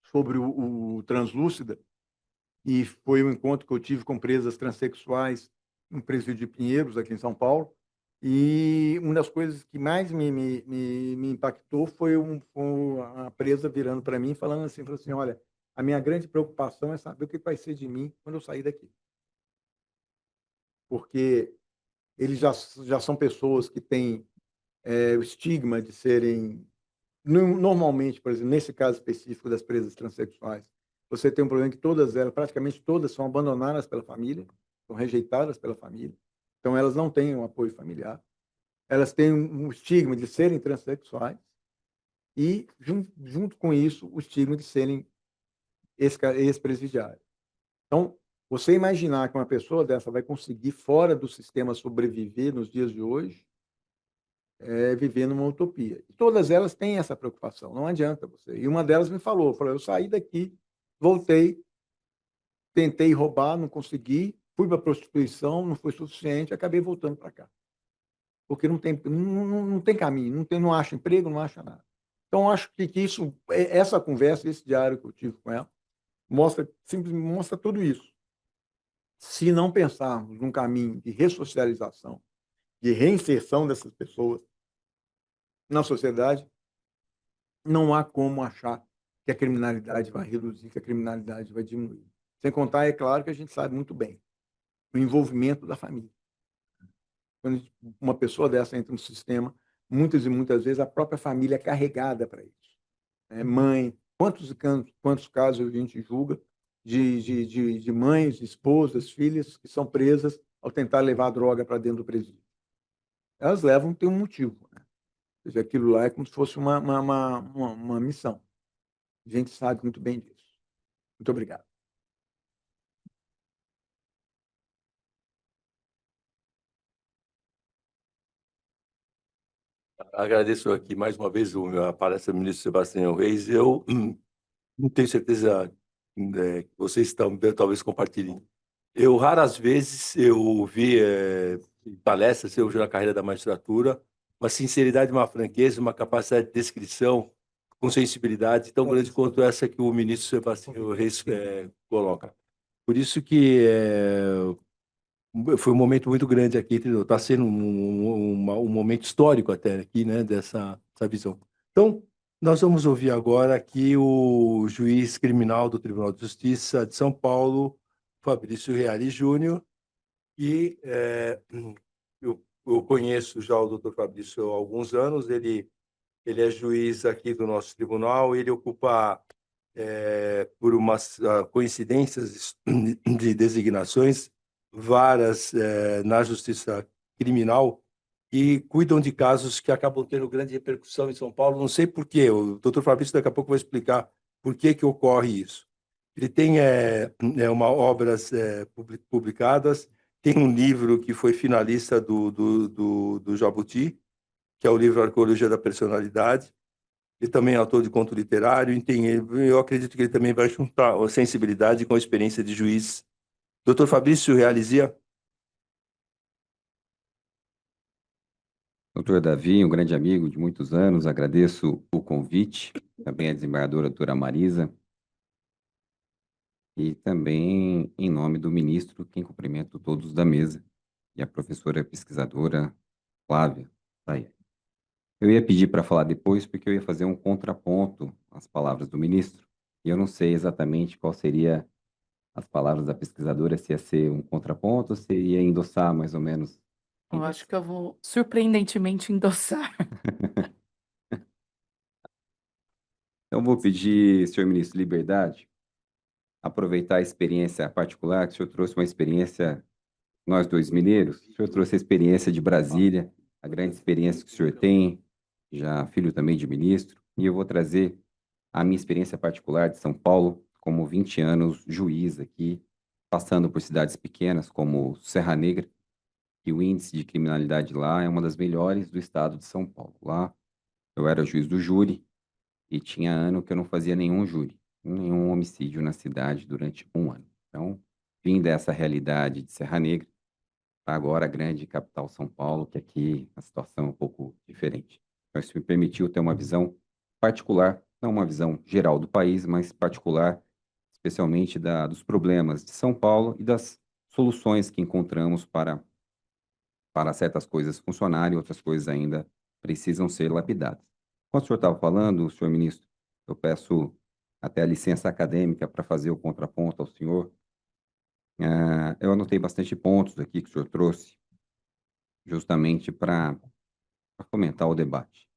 Speaker 3: sobre o Translúcida, e foi um encontro que eu tive com presas transexuais no presídio de Pinheiros, aqui em São Paulo. E uma das coisas que mais me impactou foi a presa virando para mim, falou assim: olha, a minha grande preocupação é saber o que vai ser de mim quando eu sair daqui. Porque eles já são pessoas que têm o estigma de serem. Normalmente, por exemplo, nesse caso específico das presas transexuais, você tem um problema que todas elas, praticamente todas, são abandonadas pela família, são rejeitadas pela família. Então, elas não têm um apoio familiar. Elas têm um estigma de serem transexuais e, junto com isso, o estigma de serem ex-presidiários. Então, você imaginar que uma pessoa dessa vai conseguir, fora do sistema, sobreviver nos dias de hoje, viver numa utopia. E todas elas têm essa preocupação, não adianta você. E uma delas me falou, eu saí daqui, voltei, tentei roubar, não consegui, fui para a prostituição, não foi suficiente, acabei voltando para cá. Porque não tem caminho, não acha emprego, não acha nada. Então, acho que essa conversa, esse diário que eu tive com ela, simplesmente mostra tudo isso. Se não pensarmos num caminho de ressocialização, de reinserção dessas pessoas na sociedade, não há como achar que a criminalidade vai reduzir, que a criminalidade vai diminuir. Sem contar, é claro que a gente sabe muito bem, o envolvimento da família. Quando uma pessoa dessa entra no sistema, muitas e muitas vezes a própria família é carregada para isso. Mãe, quantos casos a gente julga de mães, esposas, filhas que são presas ao tentar levar a droga para dentro do presídio. Elas levam, tem um motivo, né? Ou seja, aquilo lá é como se fosse uma missão. A gente sabe muito bem disso. Muito obrigado.
Speaker 2: Agradeço aqui mais uma vez a palestra do ministro Sebastião Reis. Eu não tenho certeza que vocês também talvez compartilhem. Eu raras vezes eu vi palestras, eu na carreira da magistratura, uma sinceridade, uma franqueza, uma capacidade de descrição com sensibilidade tão grande quanto essa que o ministro Sebastião Reis coloca. Por isso que foi um momento muito grande aqui, está sendo um momento histórico até aqui, né, dessa visão. Então, nós vamos ouvir agora aqui o juiz criminal do Tribunal de Justiça de São Paulo, Fabrício Reale Júnior, e eu conheço já o doutor Fabrício há alguns anos, ele é juiz aqui do nosso tribunal, ele ocupa, por umas coincidências de designações, varas na Justiça Criminal e cuidam de casos que acabam tendo grande repercussão em São Paulo. Não sei por quê, o doutor Fabrício daqui a pouco vai explicar por que ocorre isso. Ele tem obras publicadas, tem um livro que foi finalista do Jabuti, que é o livro Arqueologia da Personalidade. Ele também é autor de conto literário, e eu acredito que ele também vai juntar a sensibilidade com a experiência de juiz. Doutor Fabrício Realizia.
Speaker 4: Doutor Davi, um grande amigo de muitos anos, agradeço o convite, também a desembargadora doutora Marisa, e também em nome do ministro, quem cumprimento todos da mesa, e a professora pesquisadora Flávia. Tá aí. Eu ia pedir para falar depois, porque eu ia fazer um contraponto às palavras do ministro, e eu não sei exatamente qual seria as palavras da pesquisadora, se ia ser um contraponto, ou se ia endossar mais ou menos.
Speaker 5: Eu acho que eu vou surpreendentemente endossar.
Speaker 4: Então, vou pedir, senhor ministro, liberdade, aproveitar a experiência particular, que o senhor trouxe uma experiência, nós dois mineiros, o senhor trouxe a experiência de Brasília, a grande experiência que o senhor tem, já filho também de ministro, e eu vou trazer a minha experiência particular de São Paulo, como 20 anos juiz aqui, passando por cidades pequenas como Serra Negra, e o índice de criminalidade lá é uma das melhores do estado de São Paulo. Lá eu era juiz do júri e tinha ano que eu não fazia nenhum júri, nenhum homicídio na cidade durante um ano. Então, vim dessa realidade de Serra Negra para agora a grande capital São Paulo, que aqui a situação é um pouco diferente. Então, isso me permitiu ter uma visão particular, não uma visão geral do país, mas particular, especialmente dos problemas de São Paulo e das soluções que encontramos para certas coisas funcionarem, outras coisas ainda precisam ser lapidadas. Quando o senhor estava falando, senhor ministro, eu peço até a licença acadêmica para fazer o contraponto ao senhor. Eu anotei bastante pontos aqui que o senhor trouxe, justamente para fomentar o debate.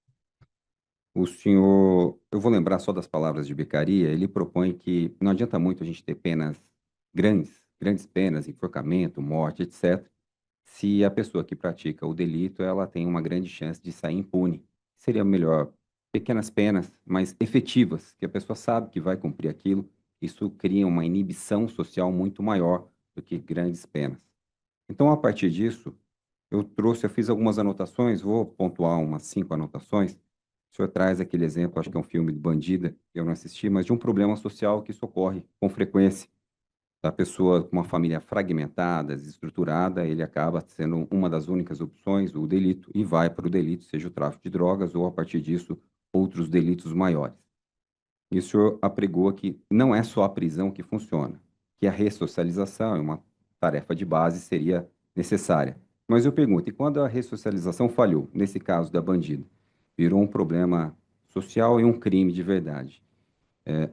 Speaker 4: O senhor, eu vou lembrar só das palavras de Beccaria, ele propõe que não adianta muito a gente ter penas grandes penas, enforcamento, morte, etc., se a pessoa que pratica o delito, ela tem uma grande chance de sair impune. Seria melhor pequenas penas, mas efetivas, que a pessoa sabe que vai cumprir aquilo. Isso cria uma inibição social muito maior do que grandes penas. Então, a partir disso, eu fiz algumas anotações, vou pontuar umas 5 anotações. O senhor traz aquele exemplo, acho que é um filme de Bandida, que eu não assisti, mas de um problema social que isso ocorre com frequência. A pessoa com uma família fragmentada, desestruturada, ele acaba sendo uma das únicas opções, o delito, e vai para o delito, seja o tráfico de drogas ou, a partir disso, outros delitos maiores. E o senhor apregou que não é só a prisão que funciona, que a ressocialização é uma tarefa de base, seria necessária. Mas eu pergunto, e quando a ressocialização falhou, nesse caso da bandida, virou um problema social e um crime de verdade?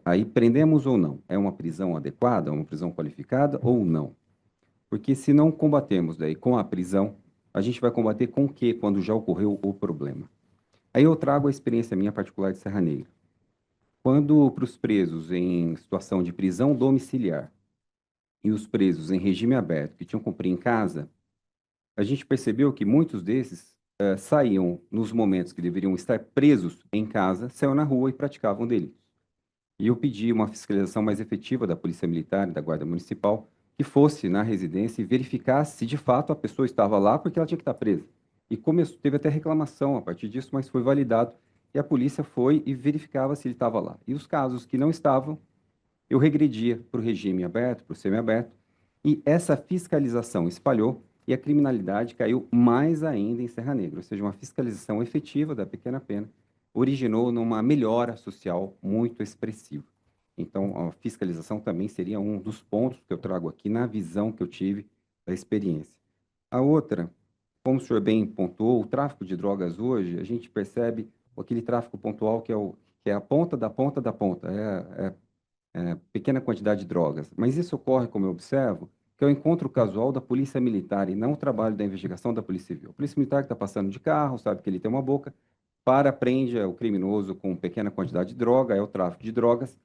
Speaker 4: Aí prendemos ou não? É uma prisão adequada, uma prisão qualificada ou não? Porque se não combatemos daí com a prisão, a gente vai combater com o quê quando já ocorreu o problema? Aí eu trago a experiência minha particular de Serra Negra. Quando para os presos em situação de prisão domiciliar e os presos em regime aberto que tinham que cumprir em casa, a gente percebeu que muitos desses saíam nos momentos que deveriam estar presos em casa, saíam na rua e praticavam delitos. E eu pedi uma fiscalização mais efetiva da Polícia Militar e da Guarda Municipal, que fosse na residência e verificasse se de fato a pessoa estava lá porque ela tinha que estar presa. E teve até reclamação a partir disso, mas foi validado. E a polícia foi e verificava se ele estava lá. E os casos que não estavam, eu regredia para o regime aberto, para o semiaberto. E essa fiscalização espalhou e a criminalidade caiu mais ainda em Serra Negra. Ou seja, uma fiscalização efetiva da pequena pena originou numa melhora social muito expressiva. Então, a fiscalização também seria um dos pontos que eu trago aqui na visão que eu tive da experiência. A outra, como o senhor bem pontuou, o tráfico de drogas hoje, a gente percebe aquele tráfico pontual que é a ponta da ponta da ponta, pequena quantidade de drogas. Mas isso ocorre, como eu observo, que é o encontro casual da polícia militar e não o trabalho da investigação da polícia civil. A polícia militar que está passando de carro, sabe que ele tem uma boca, prende o criminoso com pequena quantidade de droga, é o tráfico de drogas,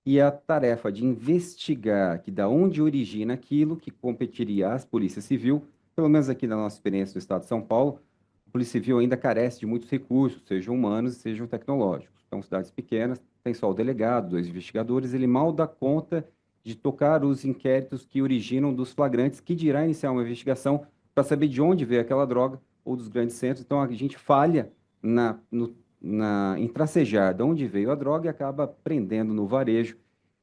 Speaker 4: e a tarefa de investigar que da onde origina aquilo que competiria às polícias civil, pelo menos aqui na nossa experiência no estado de São Paulo, a polícia civil ainda carece de muitos recursos, sejam humanos e sejam tecnológicos. Então, cidades pequenas, tem só o delegado, 2 investigadores, ele mal dá conta de tocar os inquéritos que originam dos flagrantes, que dirá iniciar uma investigação para saber de onde veio aquela droga ou dos grandes centros. Então, a gente falha em tracejar de onde veio a droga e acaba prendendo no varejo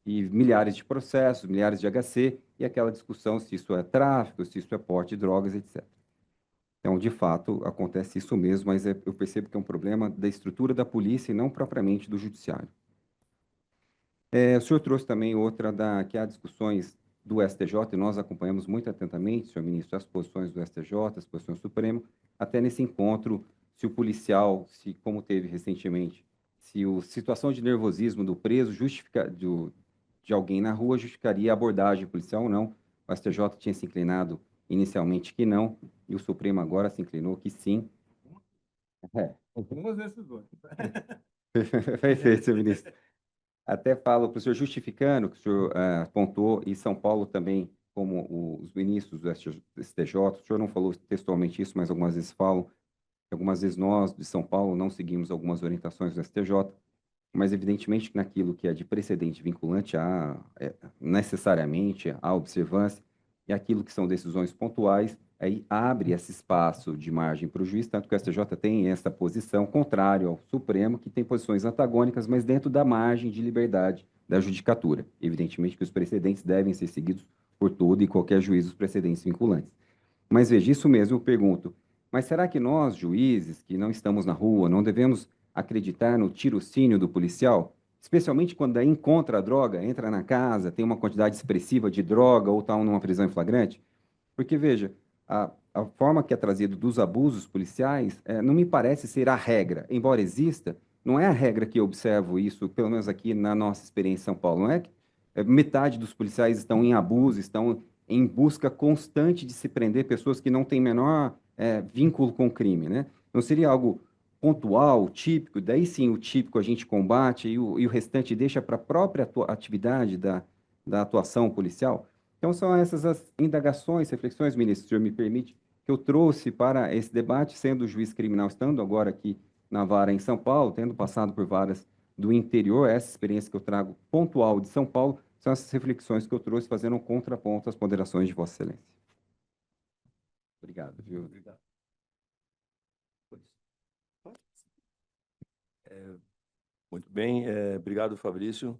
Speaker 4: e milhares de processos, milhares de HC, e aquela discussão se isso é tráfico, se isso é porte de drogas, etc. Então, de fato, acontece isso mesmo, mas eu percebo que é um problema da estrutura da polícia e não propriamente do judiciário. O senhor trouxe também outra que há discussões do STJ, e nós acompanhamos muito atentamente, senhor ministro, as posições do STJ, as posições do Supremo, até nesse encontro, se o policial, como teve recentemente, se a situação de nervosismo do preso de alguém na rua justificaria a abordagem policial ou não. O STJ tinha se inclinado inicialmente que não, e o Supremo agora se inclinou que sim.
Speaker 3: Algumas decisões.
Speaker 4: Perfeito, senhor ministro. Até falo para o senhor, justificando que o senhor apontou, e São Paulo também, como os ministros do STJ, o senhor não falou textualmente isso, mas algumas vezes falam, algumas vezes nós, de São Paulo, não seguimos algumas orientações do STJ, mas evidentemente que naquilo que é de precedente vinculante, necessariamente há observância, e aquilo que são decisões pontuais, aí abre esse espaço de margem para o juiz, tanto que o STJ tem essa posição contrária ao Supremo, que tem posições antagônicas, mas dentro da margem de liberdade da judicatura. Evidentemente que os precedentes devem ser seguidos por todo e qualquer juiz, os precedentes vinculantes. Mas veja, isso mesmo eu pergunto, mas será que nós, juízes, que não estamos na rua, não devemos acreditar no tirocínio do policial? Especialmente quando aí encontra a droga, entra na casa, tem uma quantidade expressiva de droga ou está numa prisão em flagrante? Porque, veja, a forma que é trazido dos abusos policiais não me parece ser a regra, embora exista, não é a regra que eu observo isso, pelo menos aqui na nossa experiência em São Paulo, não é que metade dos policiais estão em abuso, estão em busca constante de se prender pessoas que não têm menor vínculo com o crime, né? Não seria algo pontual, típico, daí sim o típico a gente combate e o restante deixa para a própria atividade da atuação policial? Então, são essas as indagações, reflexões, ministro, se o senhor me permite, que eu trouxe para esse debate, sendo juiz criminal, estando agora aqui na vara em São Paulo, tendo passado por varas do interior, essa experiência que eu trago pontual de São Paulo, são essas reflexões que eu trouxe fazendo um contraponto às ponderações de Vossa Excelência. Obrigado, viu?
Speaker 2: Obrigado. Muito bem, obrigado, Fabrício.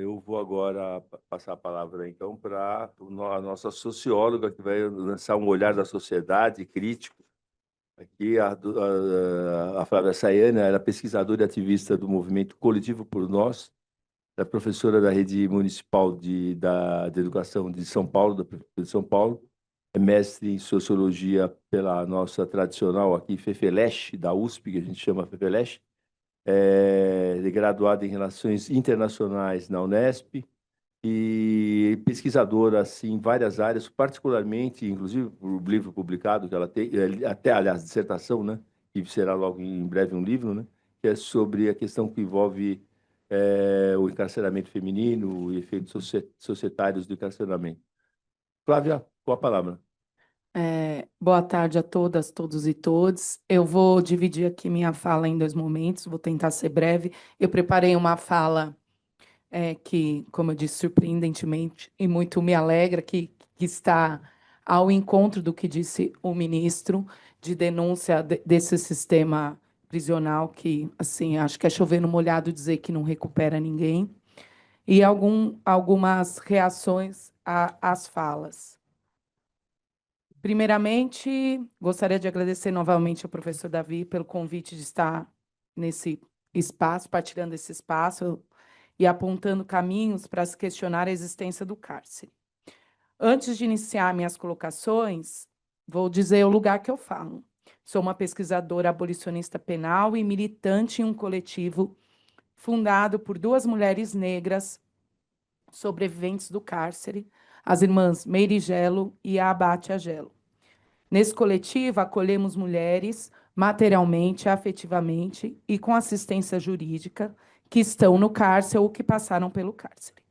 Speaker 2: Eu vou agora passar a palavra, então, para a nossa socióloga, que vai lançar um olhar da sociedade crítico. Aqui, a Flávia Sayana, ela é pesquisadora e ativista do movimento Coletivo por Nós, é professora da Rede Municipal de Educação de São Paulo, da Prefeitura de São Paulo, é mestre em Sociologia pela nossa tradicional aqui, FEFELESH, da USP, que a gente chama FEFELESH, graduada em Relações Internacionais na Unesp e pesquisadora assim, em várias áreas, particularmente, inclusive, o livro publicado que ela tem, até, aliás, dissertação, né, que será logo em breve um livro, né, que é sobre a questão que envolve o encarceramento feminino e efeitos societários do encarceramento. Flávia, com a palavra.
Speaker 5: Boa tarde a todas, todos e todes. Eu vou dividir aqui minha fala em 2 momentos, vou tentar ser breve. Eu preparei uma fala que, como eu disse, surpreendentemente e muito me alegra, que está ao encontro do que disse o ministro, de denúncia desse sistema prisional que, assim, acho que é chover no molhado dizer que não recupera ninguém, e algumas reações às falas. Primeiramente, gostaria de agradecer novamente ao professor Davi pelo convite de estar nesse espaço, partilhando esse espaço e apontando caminhos para se questionar a existência do cárcere. Antes de iniciar minhas colocações, vou dizer o lugar que eu falo. Sou uma pesquisadora abolicionista penal e militante em um coletivo fundado por 2 mulheres negras sobreviventes do cárcere, as irmãs Meire Gelo e a Abate Agelo. Nesse coletivo, acolhemos mulheres materialmente, afetivamente e com assistência jurídica que estão no cárcere ou que passaram pelo cárcere.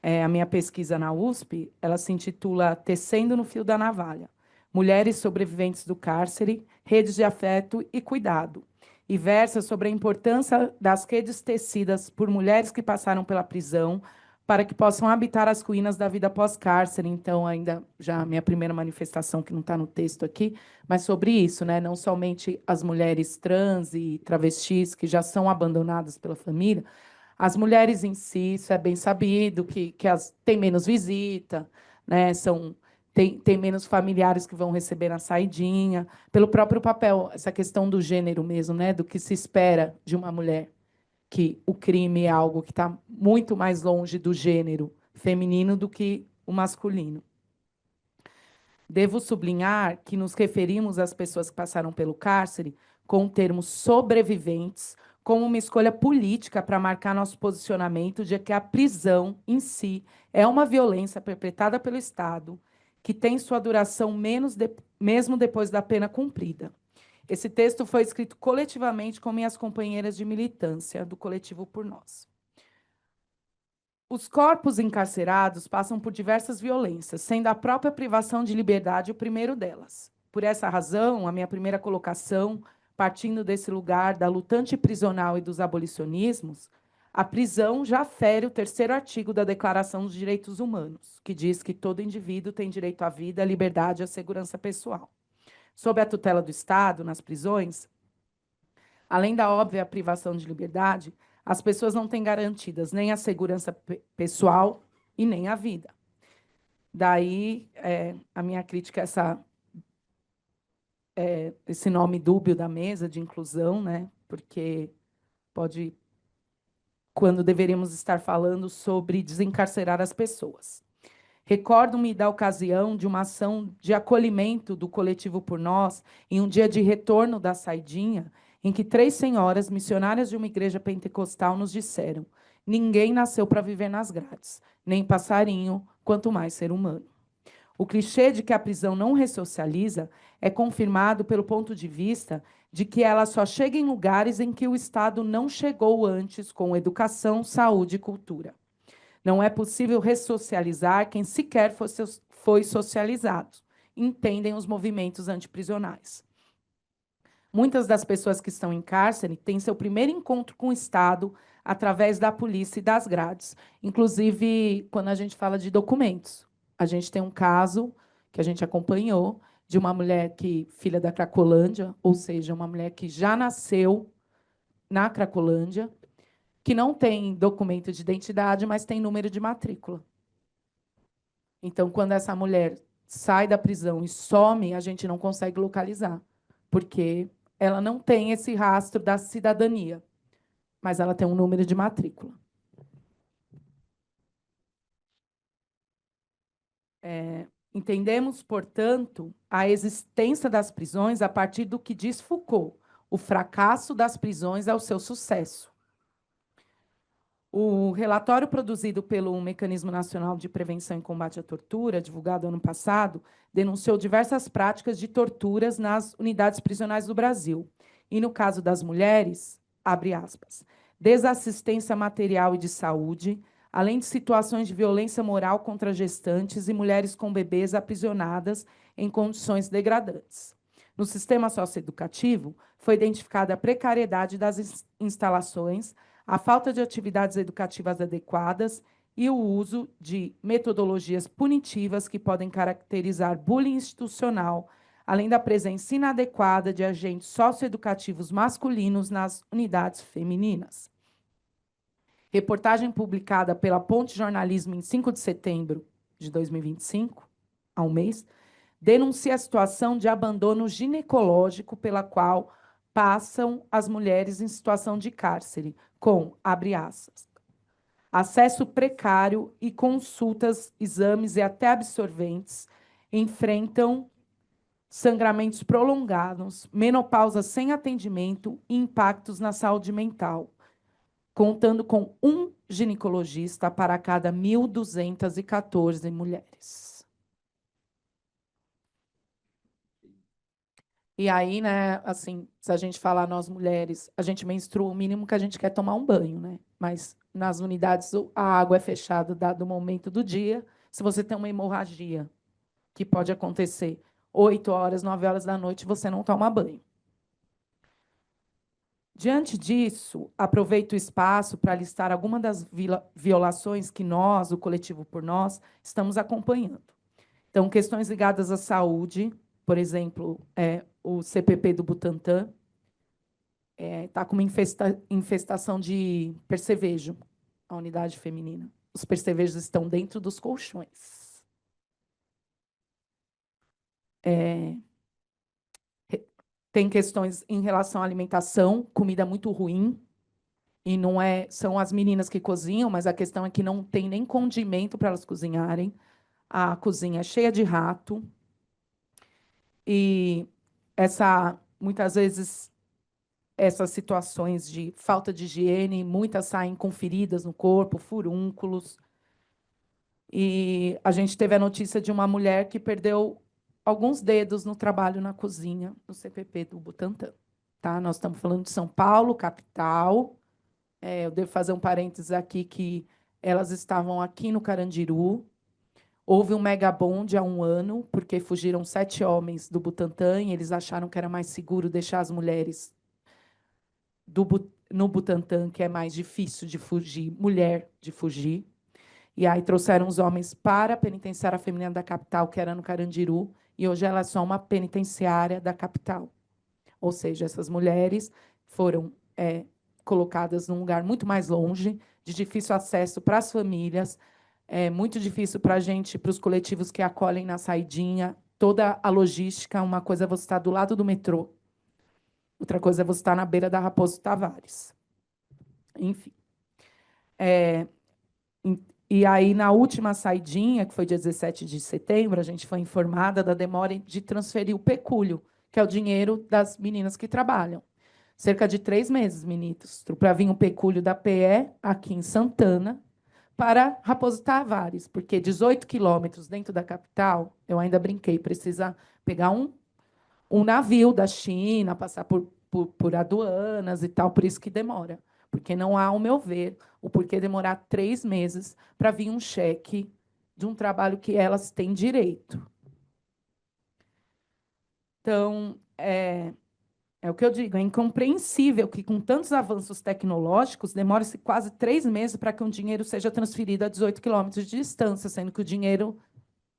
Speaker 5: A minha pesquisa na USP, ela se intitula Tecendo no Fio da Navalha, Mulheres Sobreviventes do Cárcere, Redes de Afeto e Cuidado, e versa sobre a importância das redes tecidas por mulheres que passaram pela prisão para que possam habitar as ruínas da vida pós-cárcere. Então, ainda já a minha primeira manifestação, que não está no texto aqui, mas sobre isso, né? Não somente as mulheres trans e travestis que já são abandonadas pela família, as mulheres em si, isso é bem sabido, que têm menos visita, né? tem menos familiares que vão receber na saidinha, pelo próprio papel, essa questão do gênero mesmo, né, do que se espera de uma mulher, que o crime é algo que está muito mais longe do gênero feminino do que o masculino. Devo sublinhar que nos referimos às pessoas que passaram pelo cárcere com o termo sobreviventes, como uma escolha política para marcar nosso posicionamento de que a prisão em si é uma violência perpetrada pelo Estado, que tem sua duração mesmo depois da pena cumprida. Esse texto foi escrito coletivamente com minhas companheiras de militância do Coletivo Por Nós. Os corpos encarcerados passam por diversas violências, sendo a própria privação de liberdade o primeiro delas. Por essa razão, a minha primeira colocação, partindo desse lugar da lutante prisional e dos abolicionismos, a prisão já fere o 3º artigo da Declaração dos Direitos Humanos, que diz que todo indivíduo tem direito à vida, à liberdade e à segurança pessoal. Sob a tutela do Estado, nas prisões, além da óbvia privação de liberdade, as pessoas não têm garantidas nem a segurança pessoal e nem a vida. Daí, a minha crítica a esse nome dúbio da mesa de inclusão, né? Porque pode, quando deveríamos estar falando sobre desencarcerar as pessoas. Recordo-me da ocasião de uma ação de acolhimento do Coletivo Por Nós, em um dia de retorno da saidinha, em que 3 senhoras, missionárias de uma igreja pentecostal, nos disseram: ninguém nasceu para viver nas grades, nem passarinho, quanto mais ser humano. O clichê de que a prisão não ressocializa é confirmado pelo ponto de vista de que ela só chega em lugares em que o Estado não chegou antes, com educação, saúde e cultura. Não é possível ressocializar quem sequer foi socializado. Entendem os movimentos antiprisionais. Muitas das pessoas que estão em cárcere têm seu primeiro encontro com o Estado através da polícia e das grades. Inclusive, quando a gente fala de documentos. A gente tem um caso que a gente acompanhou de uma mulher filha da Cracolândia, ou seja, uma mulher que já nasceu na Cracolândia, que não tem documento de identidade, mas tem número de matrícula. Então, quando essa mulher sai da prisão e some, a gente não consegue localizar, porque ela não tem esse rastro da cidadania, mas ela tem um número de matrícula. Entendemos, portanto, a existência das prisões a partir do que diz Foucault: o fracasso das prisões é o seu sucesso. O relatório produzido pelo Mecanismo Nacional de Prevenção e Combate à Tortura, divulgado ano passado, denunciou diversas práticas de torturas nas unidades prisionais do Brasil. E, no caso das mulheres, abre aspas, desassistência material e de saúde, além de situações de violência moral contra gestantes e mulheres com bebês aprisionadas em condições degradantes. No sistema socioeducativo, foi identificada a precariedade das instalações, a falta de atividades educativas adequadas e o uso de metodologias punitivas que podem caracterizar bullying institucional, além da presença inadequada de agentes socioeducativos masculinos nas unidades femininas. Reportagem publicada pela Ponte Jornalismo em 5 de setembro de 2025, há um mês, denuncia a situação de abandono ginecológico pela qual passam as mulheres em situação de cárcere, com, abre aspas, acesso precário e consultas, exames e até absorventes, enfrentam sangramentos prolongados, menopausa sem atendimento e impactos na saúde mental, contando com um ginecologista para cada 1.214 mulheres. E aí, né, assim, se a gente falar nós mulheres, a gente menstrua o mínimo que a gente quer tomar um banho, né? Mas nas unidades a água é fechada dado o momento do dia. Se você tem uma hemorragia, que pode acontecer 8 horas, 9 horas da noite, você não toma banho. Diante disso, aproveito o espaço para listar algumas das violações que nós, o Coletivo Por Nós, estamos acompanhando. Então, questões ligadas à saúde, por exemplo, o CPP do Butantã está com uma infestação de percevejo, a unidade feminina. Os percevejos estão dentro dos colchões. Tem questões em relação à alimentação, comida muito ruim, e não são as meninas que cozinham, mas a questão é que não tem nem condimento para elas cozinharem. A cozinha é cheia de rato. E muitas vezes essas situações de falta de higiene, muitas saem com feridas no corpo, furúnculos. E a gente teve a notícia de uma mulher que perdeu alguns dedos no trabalho na cozinha, no CPP do Butantã. Tá? Nós estamos falando de São Paulo, capital. Eu devo fazer um parênteses aqui que elas estavam aqui no Carandiru. Houve um megabonde há um ano, porque fugiram 7 homens do Butantã e eles acharam que era mais seguro deixar as mulheres no Butantã, que é mais difícil de fugir, mulher de fugir. E aí trouxeram os homens para a penitenciária feminina da capital, que era no Carandiru, e hoje ela é só uma penitenciária da capital. Ou seja, essas mulheres foram colocadas num lugar muito mais longe, de difícil acesso para as famílias, muito difícil para a gente, para os coletivos que acolhem na saidinha, toda a logística. Uma coisa é você estar do lado do metrô, outra coisa é você estar na beira da Raposo Tavares. Enfim. E aí, na última saidinha, que foi dia 17 de setembro, a gente foi informada da demora de transferir o pecúlio, que é o dinheiro das meninas que trabalham. Cerca de 3 meses, ministro, para vir um pecúlio da PE aqui em Santana para Raposo Tavares, porque 18 quilômetros dentro da capital, eu ainda brinquei, precisa pegar um navio da China, passar por aduanas e tal, por isso que demora. Porque não há, ao meu ver, o porquê demorar 3 meses para vir um cheque de um trabalho que elas têm direito. Então, é o que eu digo, é incompreensível que, com tantos avanços tecnológicos, demore-se quase 3 meses para que um dinheiro seja transferido a 18 quilômetros de distância, sendo que o dinheiro,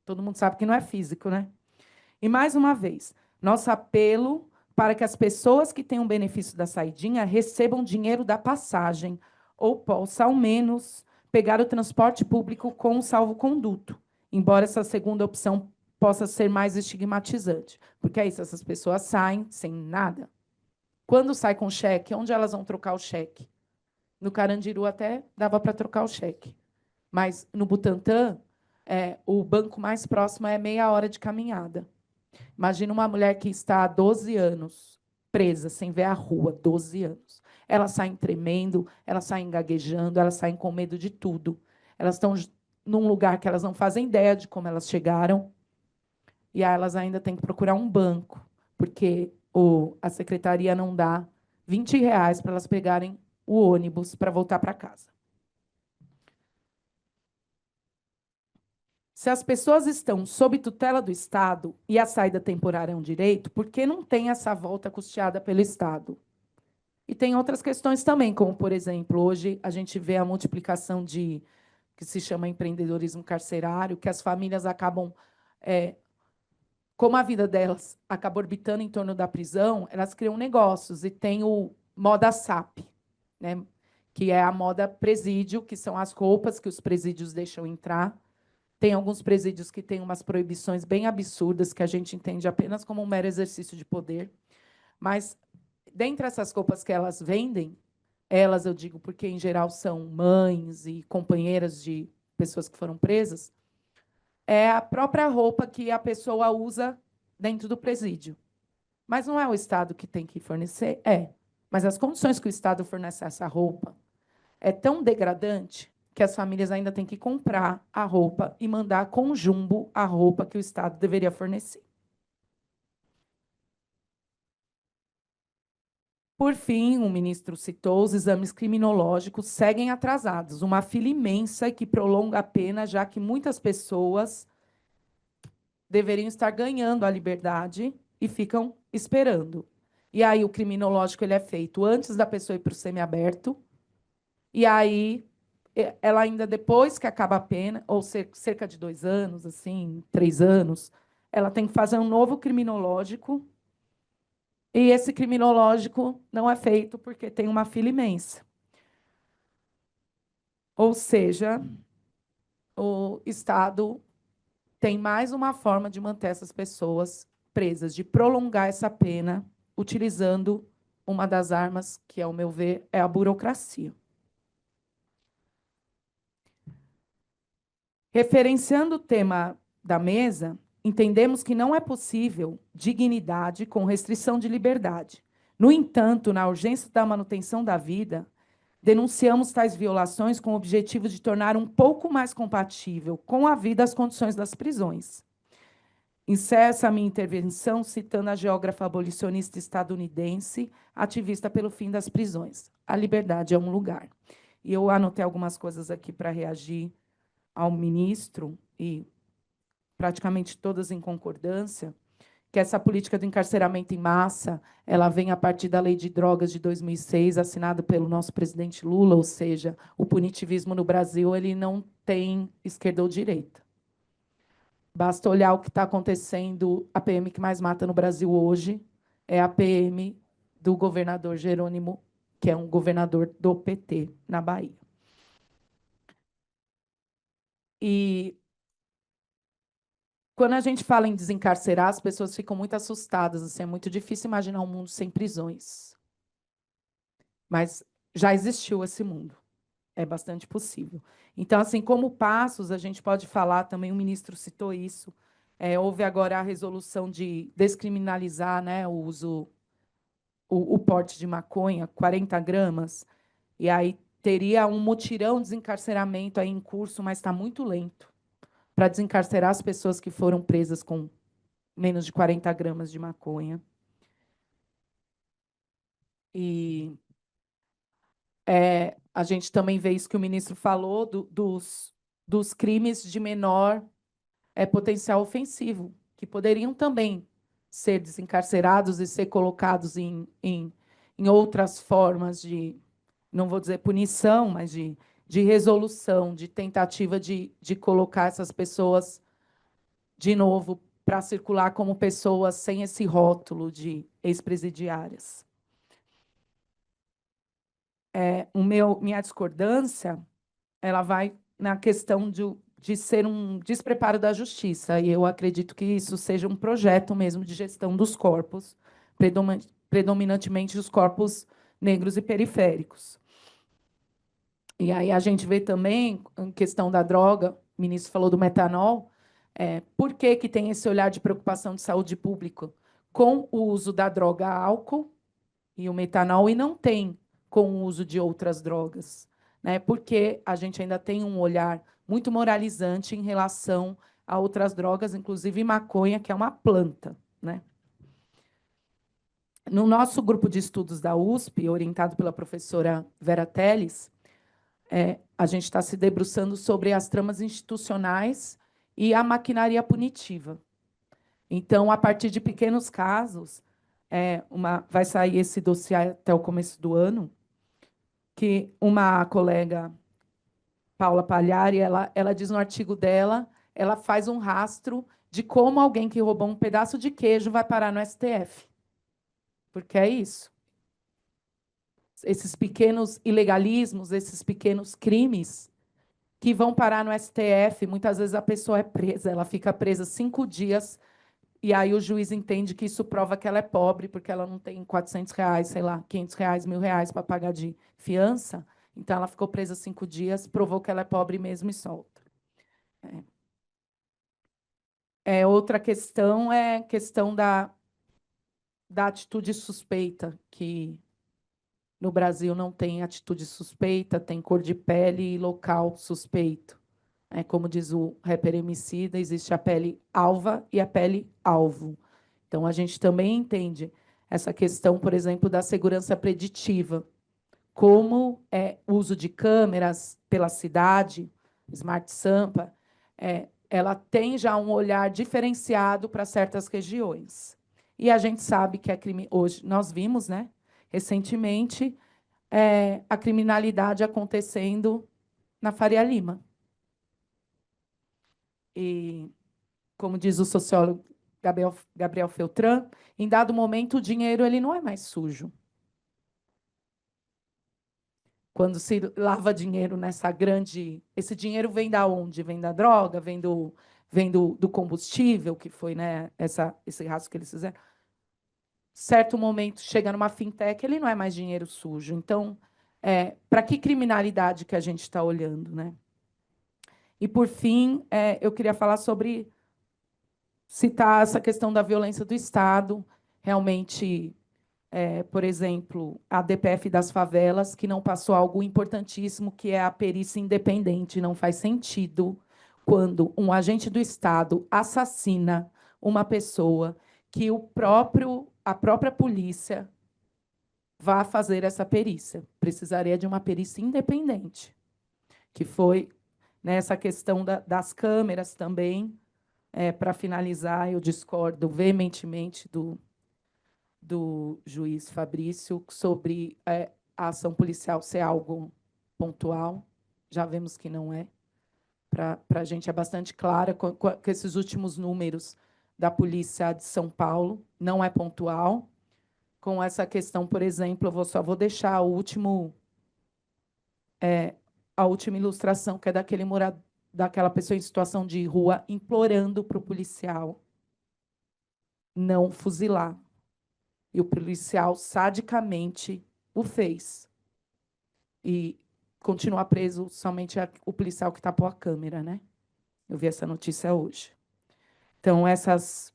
Speaker 5: todo mundo sabe que não é físico, né? E, mais uma vez, nosso apelo para que as pessoas que têm o benefício da saidinha recebam dinheiro da passagem ou possam, ao menos, pegar o transporte público com o salvo-conduto, embora essa segunda opção possa ser mais estigmatizante. Porque é isso, essas pessoas saem sem nada. Quando sai com cheque, onde elas vão trocar o cheque? No Carandiru até dava para trocar o cheque. Mas no Butantã, o banco mais próximo é meia hora de caminhada. Imagina uma mulher que está há 12 anos presa, sem ver a rua, 12 anos. Elas saem tremendo, elas saem gaguejando, elas saem com medo de tudo. Elas estão num lugar que elas não fazem ideia de como elas chegaram, e aí elas ainda têm que procurar um banco, porque a secretaria não dá R$ 20 para elas pegarem o ônibus para voltar para casa. Se as pessoas estão sob tutela do Estado e a saída temporária é um direito, por que não tem essa volta custeada pelo Estado? E tem outras questões também, como, por exemplo, hoje a gente vê a multiplicação que se chama empreendedorismo carcerário, que as famílias acabam, como a vida delas acaba orbitando em torno da prisão, elas criam negócios, e tem o moda SAP, né, que é a moda presídio, que são as roupas que os presídios deixam entrar. Tem alguns presídios que têm umas proibições bem absurdas, que a gente entende apenas como um mero exercício de poder. Mas, dentre essas roupas que elas vendem, elas, eu digo porque, em geral, são mães e companheiras de pessoas que foram presas, é a própria roupa que a pessoa usa dentro do presídio. Mas não é o Estado que tem que fornecer? Mas as condições que o Estado fornece a essa roupa é tão degradante que as famílias ainda têm que comprar a roupa e mandar com jumbo a roupa que o Estado deveria fornecer. Por fim, o ministro citou, os exames criminológicos seguem atrasados, uma fila imensa que prolonga a pena, já que muitas pessoas deveriam estar ganhando a liberdade e ficam esperando. E aí o criminológico ele é feito antes da pessoa ir para o semiaberto, e aí ela ainda, depois que acaba a pena, ou cerca de 2 anos, assim, 3 anos, ela tem que fazer um novo criminológico, e esse criminológico não é feito porque tem uma fila imensa. Ou seja, o Estado tem mais uma forma de manter essas pessoas presas de prolongar essa pena utilizando uma das armas que, ao meu ver, é a burocracia. Referenciando o tema da mesa, entendemos que não é possível dignidade com restrição de liberdade. No entanto, na urgência da manutenção da vida, denunciamos tais violações com o objetivo de tornar um pouco mais compatível com a vida as condições das prisões. Encerro essa minha intervenção citando a geógrafa abolicionista estadunidense, ativista pelo fim das prisões. A liberdade é um lugar. E eu anotei algumas coisas aqui para reagir ao ministro, e praticamente todas em concordância, que essa política do encarceramento em massa, ela vem a partir da Lei de Drogas de 2006, assinada pelo nosso presidente Lula, ou seja, o punitivismo no Brasil ele não tem esquerda ou direita. Basta olhar o que está acontecendo, a PM que mais mata no Brasil hoje é a PM do governador Jerônimo, que é um governador do PT, na Bahia. E quando a gente fala em desencarcerar, as pessoas ficam muito assustadas. Assim, é muito difícil imaginar um mundo sem prisões. Mas já existiu esse mundo. É bastante possível. Então, assim, como passos, a gente pode falar, também o ministro citou isso, houve agora a resolução de descriminalizar, né, o uso, o porte de maconha, 40 gramas, e aí teria um mutirão de desencarceramento aí em curso, mas está muito lento para desencarcerar as pessoas que foram presas com menos de 40 gramas de maconha. E a gente também vê isso que o ministro falou, dos crimes de menor potencial ofensivo, que poderiam também ser desencarcerados e ser colocados em outras formas de, não vou dizer punição, mas de resolução, de tentativa de colocar essas pessoas de novo para circular como pessoas sem esse rótulo de ex-presidiárias. Minha discordância ela vai na questão de ser um despreparo da justiça, e eu acredito que isso seja um projeto mesmo de gestão dos corpos, predominantemente os corpos negros e periféricos. E aí a gente vê também, em questão da droga, o ministro falou do metanol, por que tem esse olhar de preocupação de saúde pública com o uso da droga álcool e o metanol, e não tem com o uso de outras drogas? Né? Porque a gente ainda tem um olhar muito moralizante em relação a outras drogas, inclusive maconha, que é uma planta. Né? No nosso grupo de estudos da USP, orientado pela professora Vera Teles, a gente está se debruçando sobre as tramas institucionais e a maquinaria punitiva. Então, a partir de pequenos casos, vai sair esse dossiê até o começo do ano, que uma colega, Paula Pagliari, ela diz no artigo dela, ela faz um rastro de como alguém que roubou um pedaço de queijo vai parar no STF. Porque é isso. Esses pequenos ilegalismos, esses pequenos crimes que vão parar no STF, muitas vezes a pessoa é presa, ela fica presa 5 dias, e aí o juiz entende que isso prova que ela é pobre, porque ela não tem R$400, sei lá, R$500, R$1.000 para pagar de fiança. Então, ela ficou presa 5 dias, provou que ela é pobre mesmo e solta. Outra questão é a questão da atitude suspeita, que no Brasil não tem atitude suspeita, tem cor de pele e local suspeito. Como diz o rapper Emicida, existe a pele alva e a pele alvo. Então, a gente também entende essa questão, por exemplo, da segurança preditiva, como o uso de câmeras pela cidade, Smart Sampa, ela tem já um olhar diferenciado para certas regiões. E a gente sabe que hoje nós vimos, né, recentemente, a criminalidade acontecendo na Faria Lima. E, como diz o sociólogo Gabriel Feltran, em dado momento o dinheiro ele não é mais sujo. Quando se lava dinheiro nessa grande... Esse dinheiro vem da onde? Vem da droga? Vem vem do combustível, que foi, né, esse rastro que eles fizeram. Certo momento, chega numa fintech, ele não é mais dinheiro sujo. Então, para que criminalidade que a gente está olhando, né? E, por fim, eu queria falar sobre citar essa questão da violência do Estado. Realmente, por exemplo, a DPF das favelas, que não passou algo importantíssimo, que é a perícia independente. Não faz sentido quando um agente do Estado assassina uma pessoa que a própria polícia vá fazer essa perícia. Precisaria de uma perícia independente, que foi nessa questão das câmeras também. Para finalizar, eu discordo veementemente do juiz Fabrício sobre a ação policial ser algo pontual. Já vemos que não é. Para a gente é bastante clara com esses últimos números da Polícia de São Paulo, não é pontual. Com essa questão, por exemplo, eu só vou deixar a última ilustração, que é daquela pessoa em situação de rua implorando para o policial não fuzilar. E o policial sadicamente o fez. E continua preso somente o policial que tapou a câmera, né? Eu vi essa notícia hoje. Então, essas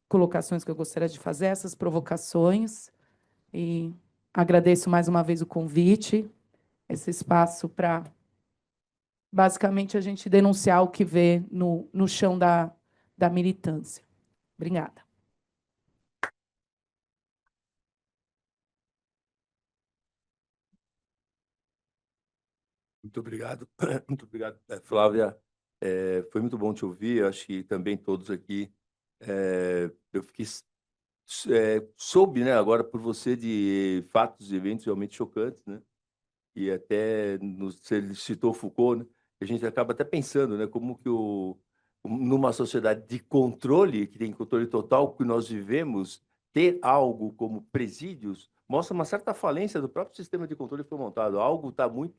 Speaker 5: colocações que eu gostaria de fazer, essas provocações, e agradeço mais uma vez o convite, esse espaço para, basicamente, a gente denunciar o que vê no chão da militância. Obrigada.
Speaker 2: Muito obrigado. Muito obrigado, Flávia. Foi muito bom te ouvir. Eu acho que também todos aqui. Eu fiquei, soube, né, agora por você de fatos e eventos realmente chocantes, né? E até você citou Foucault, né? A gente acaba até pensando, né, como que numa sociedade de controle, que tem controle total, que nós vivemos, ter algo como presídios mostra uma certa falência do próprio sistema de controle que foi montado. Algo está muito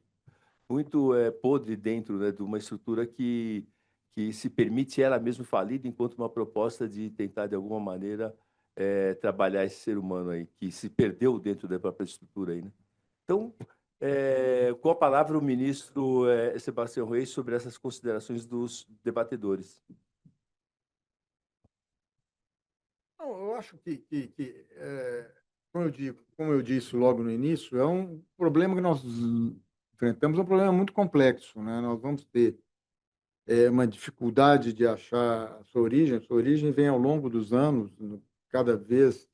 Speaker 2: podre dentro, né, de uma estrutura que se permite ela mesma falida, enquanto uma proposta de tentar, de alguma maneira, trabalhar esse ser humano aí, que se perdeu dentro da própria estrutura aí, né? Então, com a palavra o ministro Sebastião Reis sobre essas considerações dos debatedores.
Speaker 3: Não, eu acho como eu disse logo no início, é um problema que nós enfrentamos, é um problema muito complexo, né? Nós vamos ter uma dificuldade de achar a sua origem. A sua origem vem ao longo dos anos, cada vez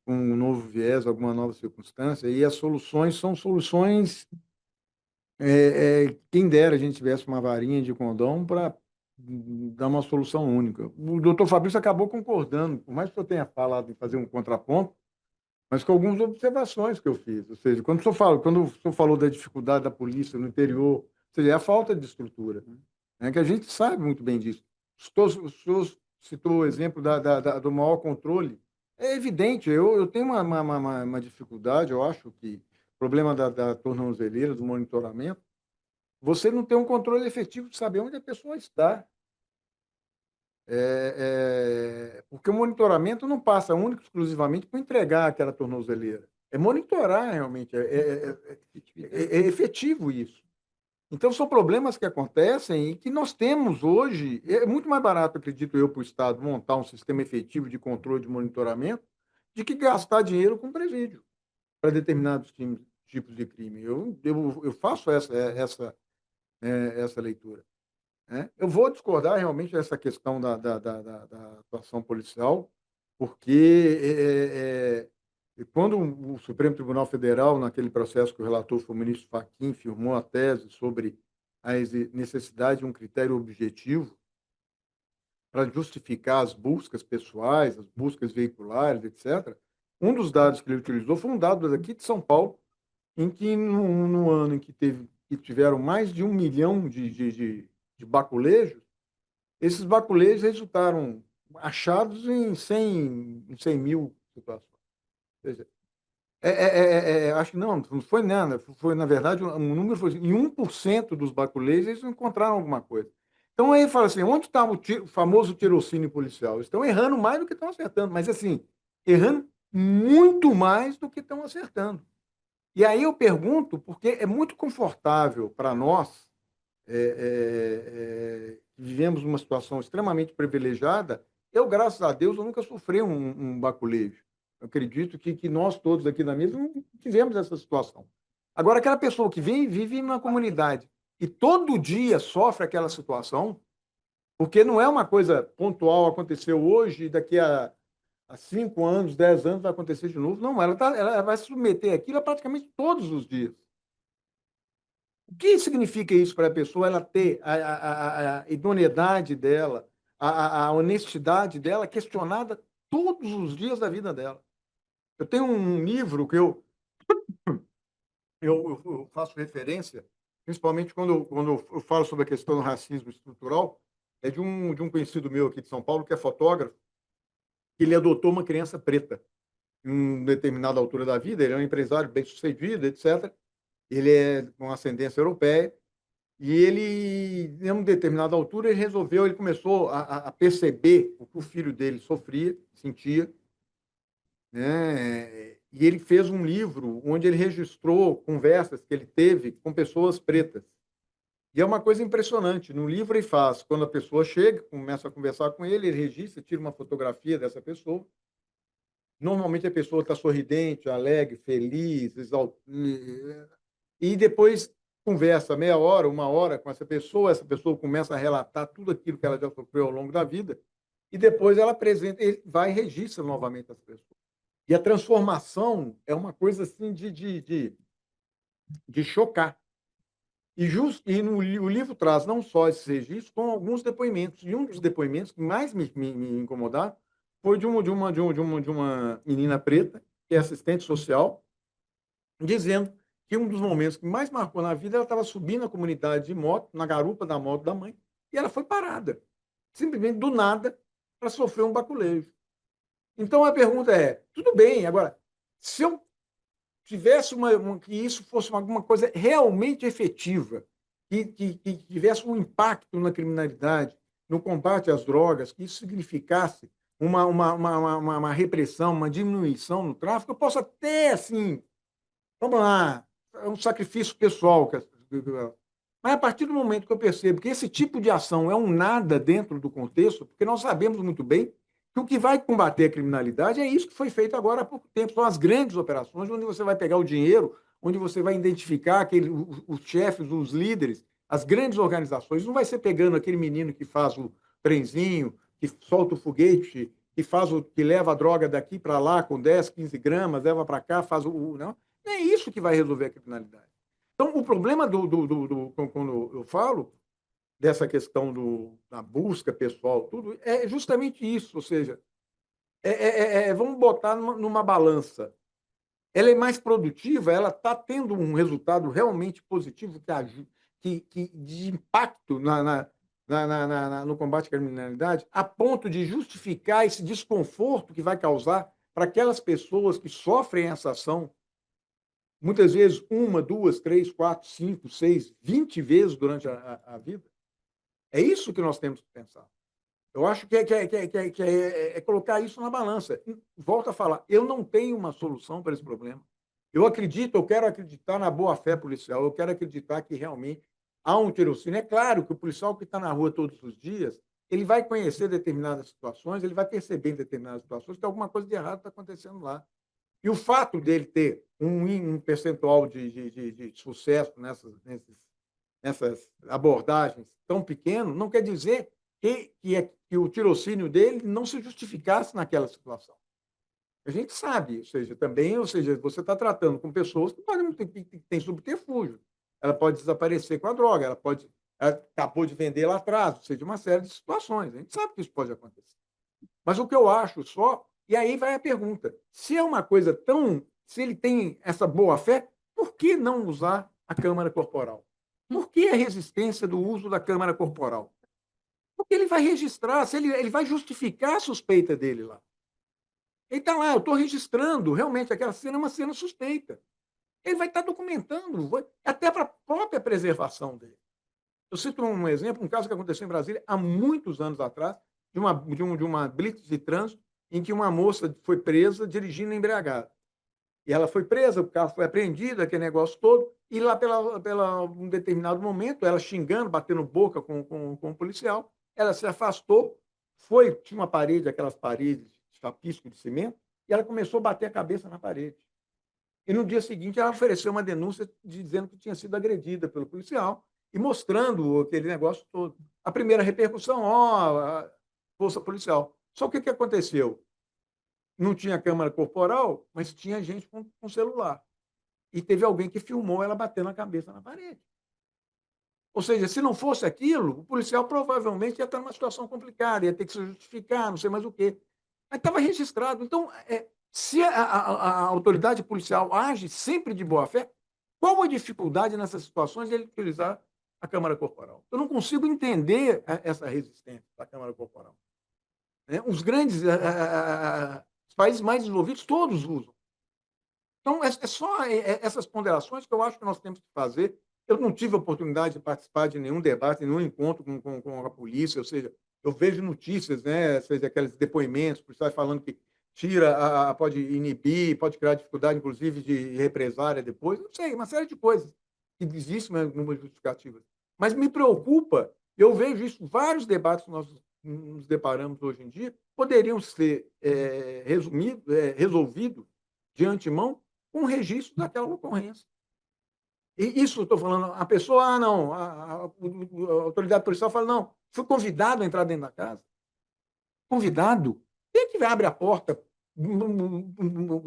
Speaker 3: com um novo viés, alguma nova circunstância, e as soluções são soluções. Quem dera a gente tivesse uma varinha de condão para dar uma solução única. O doutor Fabrício acabou concordando, por mais que eu tenha falado em fazer um contraponto, mas com algumas observações que eu fiz. Ou seja, quando o senhor falou da dificuldade da polícia no interior, ou seja, é a falta de estrutura, né, que a gente sabe muito bem disso. O senhor citou o exemplo do maior controle. É evidente, eu tenho uma dificuldade, eu acho que o problema da tornozeleira, do monitoramento, você não tem um controle efetivo de saber onde a pessoa está. Porque o monitoramento não passa único exclusivamente por entregar aquela tornozeleira. É monitorar realmente, é efetivo isso. Então, são problemas que acontecem e que nós temos hoje. É muito mais barato, acredito eu, para o Estado montar um sistema efetivo de controle de monitoramento de que gastar dinheiro com presídio para determinados tipos de crime. Eu faço essa leitura, né? Eu vou discordar realmente dessa questão da atuação policial, porque quando o Supremo Tribunal Federal, naquele processo que o relator foi o ministro Fachin, firmou a tese sobre a necessidade de um critério objetivo para justificar as buscas pessoais, as buscas veiculares, etc., um dos dados que ele utilizou foi um dado daqui de São Paulo, em que no ano em que tiveram mais de 1 milhão de baculejos, esses baculejos resultaram achados em 100 mil situações. Ou seja, acho que não foi nada. Foi, na verdade, um número foi assim, em 1% dos baculejos eles encontraram alguma coisa. Então aí fala assim, onde está o famoso tirocínio policial? Eles estão errando mais do que estão acertando, mas assim, errando muito mais do que estão acertando. E aí eu pergunto, porque é muito confortável para nós, vivemos uma situação extremamente privilegiada. Eu, graças a Deus, eu nunca sofri um baculejo. Eu acredito que nós todos aqui na mesa não tivemos essa situação. Agora, aquela pessoa que vem e vive numa comunidade e todo dia sofre aquela situação, porque não é uma coisa pontual, aconteceu hoje e daqui a 5 anos, 10 anos vai acontecer de novo. Não, ela vai se submeter àquilo praticamente todos os dias. O que significa isso para a pessoa? Ela ter a idoneidade dela, a honestidade dela questionada todos os dias da vida dela. Eu tenho um livro que eu faço referência, principalmente quando eu falo sobre a questão do racismo estrutural, é de um conhecido meu aqui de São Paulo, que é fotógrafo, que ele adotou uma criança preta em uma determinada altura da vida. Ele é um empresário bem-sucedido, etc. Ele é com ascendência europeia. E ele, em uma determinada altura, ele começou a perceber o que o filho dele sofria, sentia, né? E ele fez um livro onde ele registrou conversas que ele teve com pessoas pretas. E é uma coisa impressionante. No livro ele faz, quando a pessoa chega, começa a conversar com ele, ele registra, tira uma fotografia dessa pessoa. Normalmente a pessoa está sorridente, alegre, feliz, e depois conversa meia hora, uma hora com essa pessoa começa a relatar tudo aquilo que ela já sofreu ao longo da vida, e depois ela apresenta, ele vai e registra novamente as pessoas. E a transformação é uma coisa assim de chocar. O livro traz não só esses registros, como alguns depoimentos. E um dos depoimentos que mais me incomodaram foi de uma menina preta, que é assistente social, dizendo que um dos momentos que mais marcou na vida, ela estava subindo a comunidade de moto, na garupa da moto da mãe, e ela foi parada, simplesmente do nada, para sofrer um baculejo. Então a pergunta é: tudo bem, agora, se eu tivesse que isso fosse alguma coisa realmente efetiva, que tivesse um impacto na criminalidade, no combate às drogas, que isso significasse uma repressão, uma diminuição no tráfico, eu posso até, assim, vamos lá, é um sacrifício pessoal. Mas a partir do momento que eu percebo que esse tipo de ação é um nada dentro do contexto, porque nós sabemos muito bem que o que vai combater a criminalidade é isso que foi feito agora há pouco tempo. São as grandes operações, onde você vai pegar o dinheiro, onde você vai identificar os chefes, os líderes, as grandes organizações. Não vai ser pegando aquele menino que faz o trenzinho, que solta o foguete, que leva a droga daqui para lá com 10, 15 gramas, leva para cá, faz o. Não é isso que vai resolver a criminalidade. Então, o problema quando eu falo dessa questão da busca pessoal, tudo, é justamente isso. Ou seja, vamos botar numa balança. Ela é mais produtiva, ela está tendo um resultado realmente positivo de impacto no combate à criminalidade, a ponto de justificar esse desconforto que vai causar para aquelas pessoas que sofrem essa ação, muitas vezes 1, 2, 3, 4, 5, 6, 20 vezes durante a vida. É isso que nós temos que pensar. Eu acho que é colocar isso na balança. Volto a falar, eu não tenho uma solução para esse problema. Eu quero acreditar na boa-fé policial, eu quero acreditar que realmente há um tirocínio. É claro que o policial que está na rua todos os dias, ele vai conhecer determinadas situações, ele vai perceber em determinadas situações que alguma coisa de errado está acontecendo lá. E o fato dele ter um percentual de sucesso nessas abordagens tão pequeno, não quer dizer que o tirocínio dele não se justificasse naquela situação. A gente sabe, ou seja, você está tratando com pessoas que têm subterfúgio. Ela pode desaparecer com a droga, ela acabou de vender lá atrás, ou seja, uma série de situações. A gente sabe que isso pode acontecer. Mas o que eu acho só, e aí vai a pergunta, se ele tem essa boa-fé, por que não usar a câmara corporal? Por que a resistência do uso da câmara corporal? Porque ele vai registrar, ele vai justificar a suspeita dele lá. Ele está lá, eu estou registrando, realmente aquela cena é uma cena suspeita. Ele vai estar documentando, até para a própria preservação dele. Eu cito um exemplo, um caso que aconteceu em Brasília há muitos anos atrás, de uma blitz de trânsito, em que uma moça foi presa dirigindo embriagada. E ela foi presa, o carro foi apreendido, aquele negócio todo, e lá pela um determinado momento, ela xingando, batendo boca com o policial, ela se afastou, tinha uma parede, aquelas paredes de chapisco de cimento, e ela começou a bater a cabeça na parede. E no dia seguinte ela ofereceu uma denúncia dizendo que tinha sido agredida pelo policial e mostrando aquele negócio todo. A primeira repercussão, a força policial. Só que o que aconteceu? Não tinha câmera corporal, mas tinha gente com celular. E teve alguém que filmou ela batendo a cabeça na parede. Ou seja, se não fosse aquilo, o policial provavelmente ia estar numa situação complicada, ia ter que se justificar, não sei mais o quê. Mas estava registrado. Então, se a autoridade policial age sempre de boa fé, qual a dificuldade nessas situações de ele utilizar a câmara corporal? Eu não consigo entender essa resistência da câmara corporal. Os grandes, os países mais desenvolvidos, todos usam. Então, é só essas ponderações que eu acho que nós temos que fazer. Eu não tive a oportunidade de participar de nenhum debate, nenhum encontro com a polícia, ou seja, eu vejo notícias, né, seja aqueles depoimentos, policiais falando que pode inibir, pode criar dificuldade, inclusive, de represária depois, não sei, uma série de coisas que existem numa justificativa. Mas me preocupa, eu vejo isso, vários debates que nós nos deparamos hoje em dia, poderiam ser resolvidos de antemão com o registro daquela ocorrência. E isso eu estou falando, a pessoa, não, a autoridade policial fala, não, fui convidado a entrar dentro da casa. Convidado? Quem que abre a porta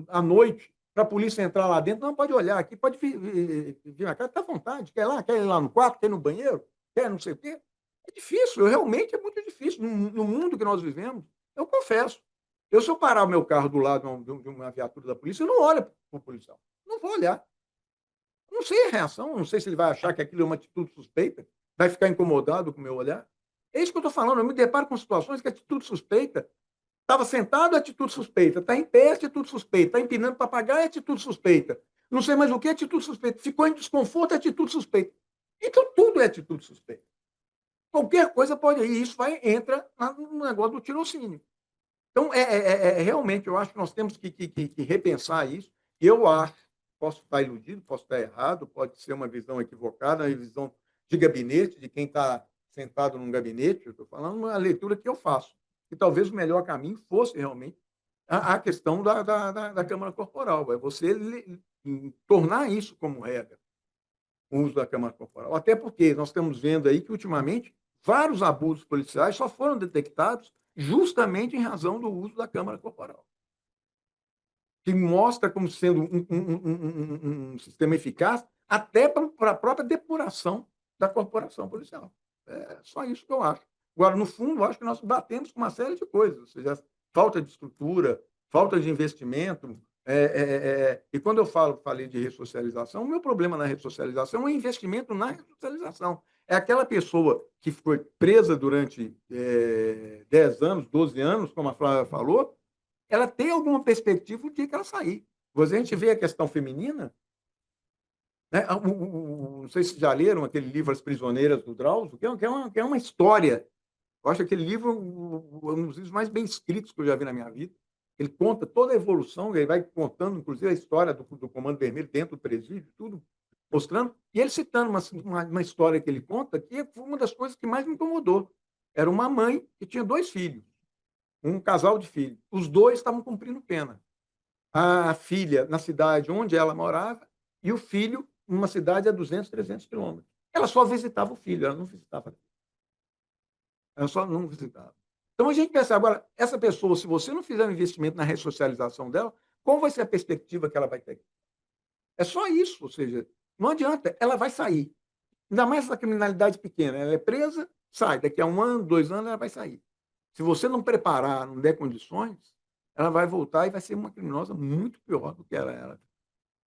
Speaker 3: à noite para a polícia entrar lá dentro? Não, pode olhar aqui, pode vir na casa, está à vontade. Quer ir lá no quarto, quer ir no banheiro, quer não sei o quê. É difícil, realmente é muito difícil. No mundo que nós vivemos, eu confesso. Se eu parar o meu carro do lado de uma viatura da polícia, eu não olho para o policial. Não vou olhar. Não sei a reação, não sei se ele vai achar que aquilo é uma atitude suspeita, vai ficar incomodado com o meu olhar. É isso que eu estou falando, eu me deparo com situações que a atitude suspeita, estava sentado, atitude suspeita, está em pé, atitude suspeita, está empinando papagaio, atitude suspeita, não sei mais o que, atitude suspeita, ficou em desconforto, atitude suspeita. Então tudo é atitude suspeita. Qualquer coisa pode ir, isso entra no negócio do tirocínio. Então, realmente, eu acho que nós temos que repensar isso, e eu acho, posso estar iludido, posso estar errado, pode ser uma visão equivocada, uma visão de gabinete, de quem está sentado num gabinete, eu estou falando uma leitura que eu faço, que talvez o melhor caminho fosse realmente a questão da Câmara Corporal, é você tornar isso como regra, o uso da Câmara Corporal. Até porque nós estamos vendo aí que, ultimamente, vários abusos policiais só foram detectados justamente em razão do uso da Câmara Corporal, que mostra como sendo um sistema eficaz até para a própria depuração da corporação policial. É só isso que eu acho. Agora, no fundo, eu acho que nós batemos com uma série de coisas, ou seja, falta de estrutura, falta de investimento. E quando eu falei de ressocialização, o meu problema na ressocialização é o investimento na ressocialização. É aquela pessoa que foi presa durante 10 anos, 12 anos, como a Flávia falou, ela tem alguma perspectiva do dia que ela sair. A gente vê a questão feminina, né? Não sei se já leram aquele livro As Prisioneiras do Drauzio, que é uma história. Eu acho aquele livro um dos livros mais bem escritos que eu já vi na minha vida. Ele conta toda a evolução, ele vai contando, inclusive, a história do Comando Vermelho dentro do presídio, tudo mostrando. E ele citando uma história que ele conta, que foi uma das coisas que mais me incomodou. Era uma mãe que tinha 2 filhos, um casal de filhos. Os 2 estavam cumprindo pena. A filha na cidade onde ela morava e o filho numa cidade a 200, 300 quilômetros. Ela só visitava o filho, ela não visitava. Ela só não visitava. Então, a gente pensa, agora, essa pessoa, se você não fizer um investimento na ressocialização dela, qual vai ser a perspectiva que ela vai ter? É só isso, ou seja, não adianta, ela vai sair. Ainda mais essa criminalidade pequena. Ela é presa, sai. Daqui a 1 ano, 2 anos, ela vai sair. Se você não preparar, não der condições, ela vai voltar e vai ser uma criminosa muito pior do que ela era.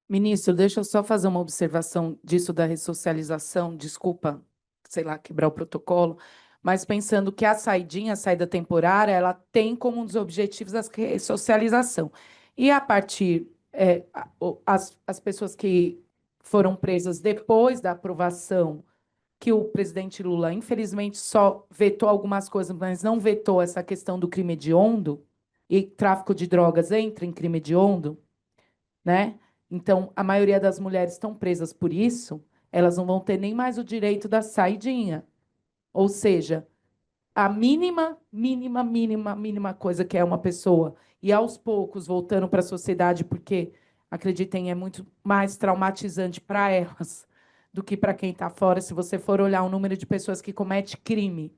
Speaker 5: Ministro, deixa eu só fazer uma observação disso da ressocialização. Desculpa, sei lá, quebrar o protocolo, mas pensando que a saída temporária, ela tem como um dos objetivos a ressocialização. E a partir, as pessoas que foram presas depois da aprovação, que o presidente Lula, infelizmente, só vetou algumas coisas, mas não vetou essa questão do crime hediondo, e tráfico de drogas entra em crime hediondo, né? Então, a maioria das mulheres estão presas por isso, elas não vão ter nem mais o direito da saidinha. Ou seja, a mínima coisa que é uma pessoa, e aos poucos voltando para a sociedade, porque, acreditem, é muito mais traumatizante para elas do que para quem está fora. Se você for olhar o número de pessoas que comete crime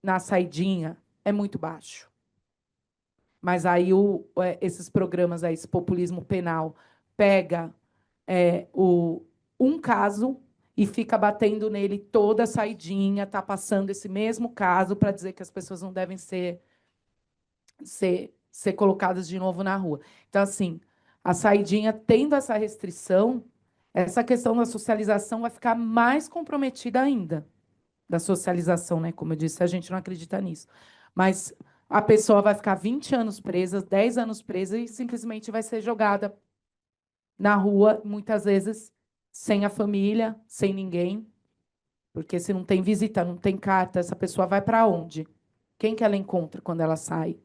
Speaker 5: na saidinha, é muito baixo. Mas aí esses programas aí, esse populismo penal, pega um caso e fica batendo nele toda a saidinha, está passando esse mesmo caso para dizer que as pessoas não devem ser colocadas de novo na rua. Então, assim, a saidinha tendo essa restrição, essa questão da socialização vai ficar mais comprometida ainda. Da socialização, né? Como eu disse, a gente não acredita nisso. Mas a pessoa vai ficar 20 anos presa, 10 anos presa e simplesmente vai ser jogada na rua, muitas vezes sem a família, sem ninguém. Porque se não tem visita, não tem carta, essa pessoa vai para onde? Quem que ela encontra quando ela sai?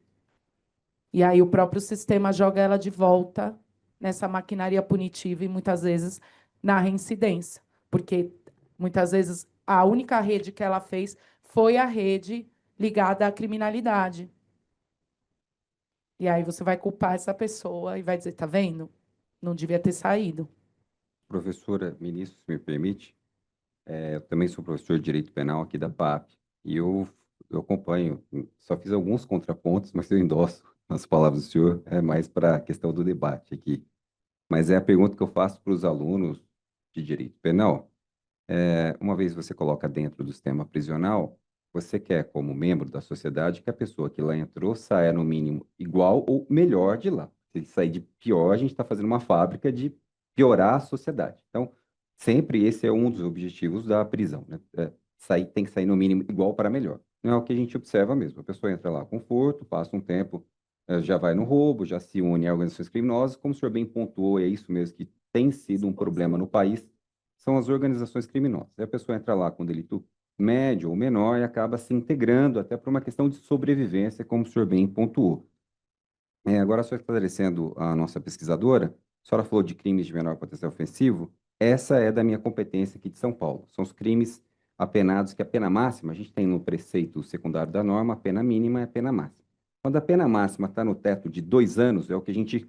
Speaker 5: E aí o próprio sistema joga ela de volta nessa maquinaria punitiva e muitas vezes na reincidência, porque muitas vezes a única rede que ela fez foi a rede ligada à criminalidade. E aí você vai culpar essa pessoa e vai dizer, tá vendo? Não devia ter saído.
Speaker 4: Professora, ministro, se me permite, eu também sou professor de Direito Penal aqui da PAP, e eu acompanho, só fiz alguns contrapontos, mas eu endosso as palavras do senhor, é mais para a questão do debate aqui. Mas é a pergunta que eu faço para os alunos de Direito Penal. Uma vez você coloca dentro do sistema prisional, você quer, como membro da sociedade, que a pessoa que lá entrou saia no mínimo igual ou melhor de lá. Se sair de pior, a gente está fazendo uma fábrica de piorar a sociedade. Então, sempre esse é um dos objetivos da prisão, né? Tem que sair no mínimo igual para melhor. Não é o que a gente observa mesmo. A pessoa entra lá com conforto, passa um tempo, já vai no roubo, já se une a organizações criminosas. Como o senhor bem pontuou, é isso mesmo que tem sido um problema no país, são as organizações criminosas. Aí a pessoa entra lá com delito médio ou menor e acaba se integrando até por uma questão de sobrevivência, como o senhor bem pontuou. Agora, só esclarecendo a nossa pesquisadora, a senhora falou de crimes de menor potencial ofensivo, essa é da minha competência aqui de São Paulo. São os crimes apenados que a pena máxima, a gente tem no preceito secundário da norma, a pena mínima é a pena máxima. Quando a pena máxima está no teto de 2 anos, é o que a gente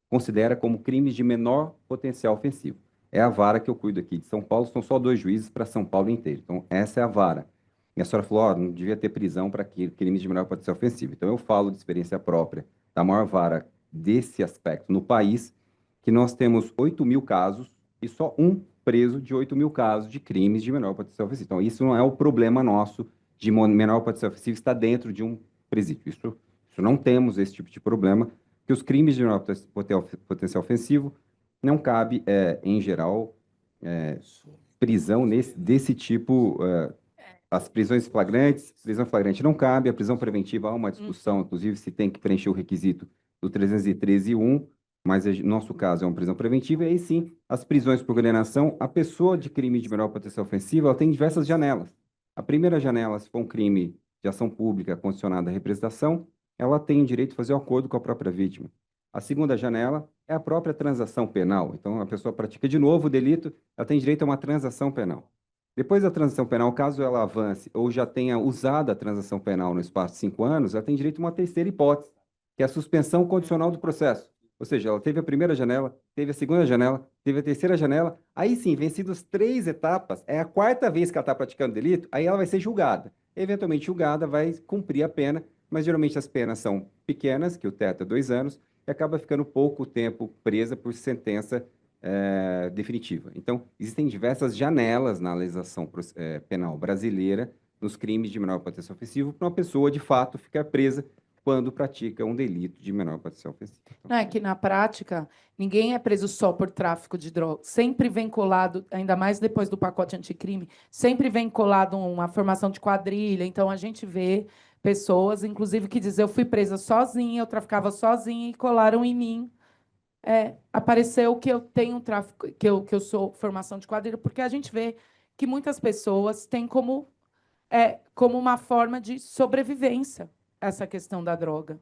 Speaker 4: considera como crimes de menor potencial ofensivo. É a vara que eu cuido aqui de São Paulo, são só 2 juízes para São Paulo inteiro. Então, essa é a vara. E a senhora falou, não devia ter prisão para crimes de menor potencial ofensivo. Então, eu falo de experiência própria da maior vara desse aspecto no país, que nós temos 8.000 casos e só um preso de 8.000 casos de crimes de menor potencial ofensivo. Então, isso não é o problema nosso de menor potencial ofensivo estar dentro de um presídio. Isso não temos esse tipo de problema, que os crimes de menor potencial ofensivo não cabe, em geral, prisão desse tipo. As prisões flagrantes, prisão flagrante não cabe, a prisão preventiva há uma discussão, inclusive, se tem que preencher o requisito do 313.1, mas no nosso caso é uma prisão preventiva, e aí sim, as prisões por condenação, a pessoa de crime de menor potencial ofensivo, ela tem diversas janelas. A primeira janela, se for um crime de ação pública condicionada à representação, ela tem o direito de fazer o acordo com a própria vítima. A segunda janela é a própria transação penal. Então, a pessoa pratica de novo o delito, ela tem direito a uma transação penal. Depois da transação penal, caso ela avance ou já tenha usado a transação penal no espaço de 5 anos, ela tem direito a uma terceira hipótese, que é a suspensão condicional do processo. Ou seja, ela teve a primeira janela, teve a segunda janela, teve a terceira janela, aí sim, vencidas 3 etapas, é a 4ª vez que ela está praticando delito, aí ela vai ser julgada. Eventualmente julgada, vai cumprir a pena, mas geralmente as penas são pequenas, que o teto é 2 anos, e acaba ficando pouco tempo presa por sentença definitiva. Então, existem diversas janelas na legislação penal brasileira nos crimes de menor potencial ofensivo para uma pessoa, de fato, ficar presa quando pratica um delito de menor potencial ofensivo.
Speaker 5: Não é que, na prática, ninguém é preso só por tráfico de drogas. Sempre vem colado, ainda mais depois do pacote anticrime, sempre vem colado uma formação de quadrilha. Então, a gente vê pessoas, inclusive, que dizem, eu fui presa sozinha, eu traficava sozinha e colaram em mim. Apareceu que eu tenho tráfico, que eu sou formação de quadrilha, porque a gente vê que muitas pessoas têm como uma forma de sobrevivência essa questão da droga.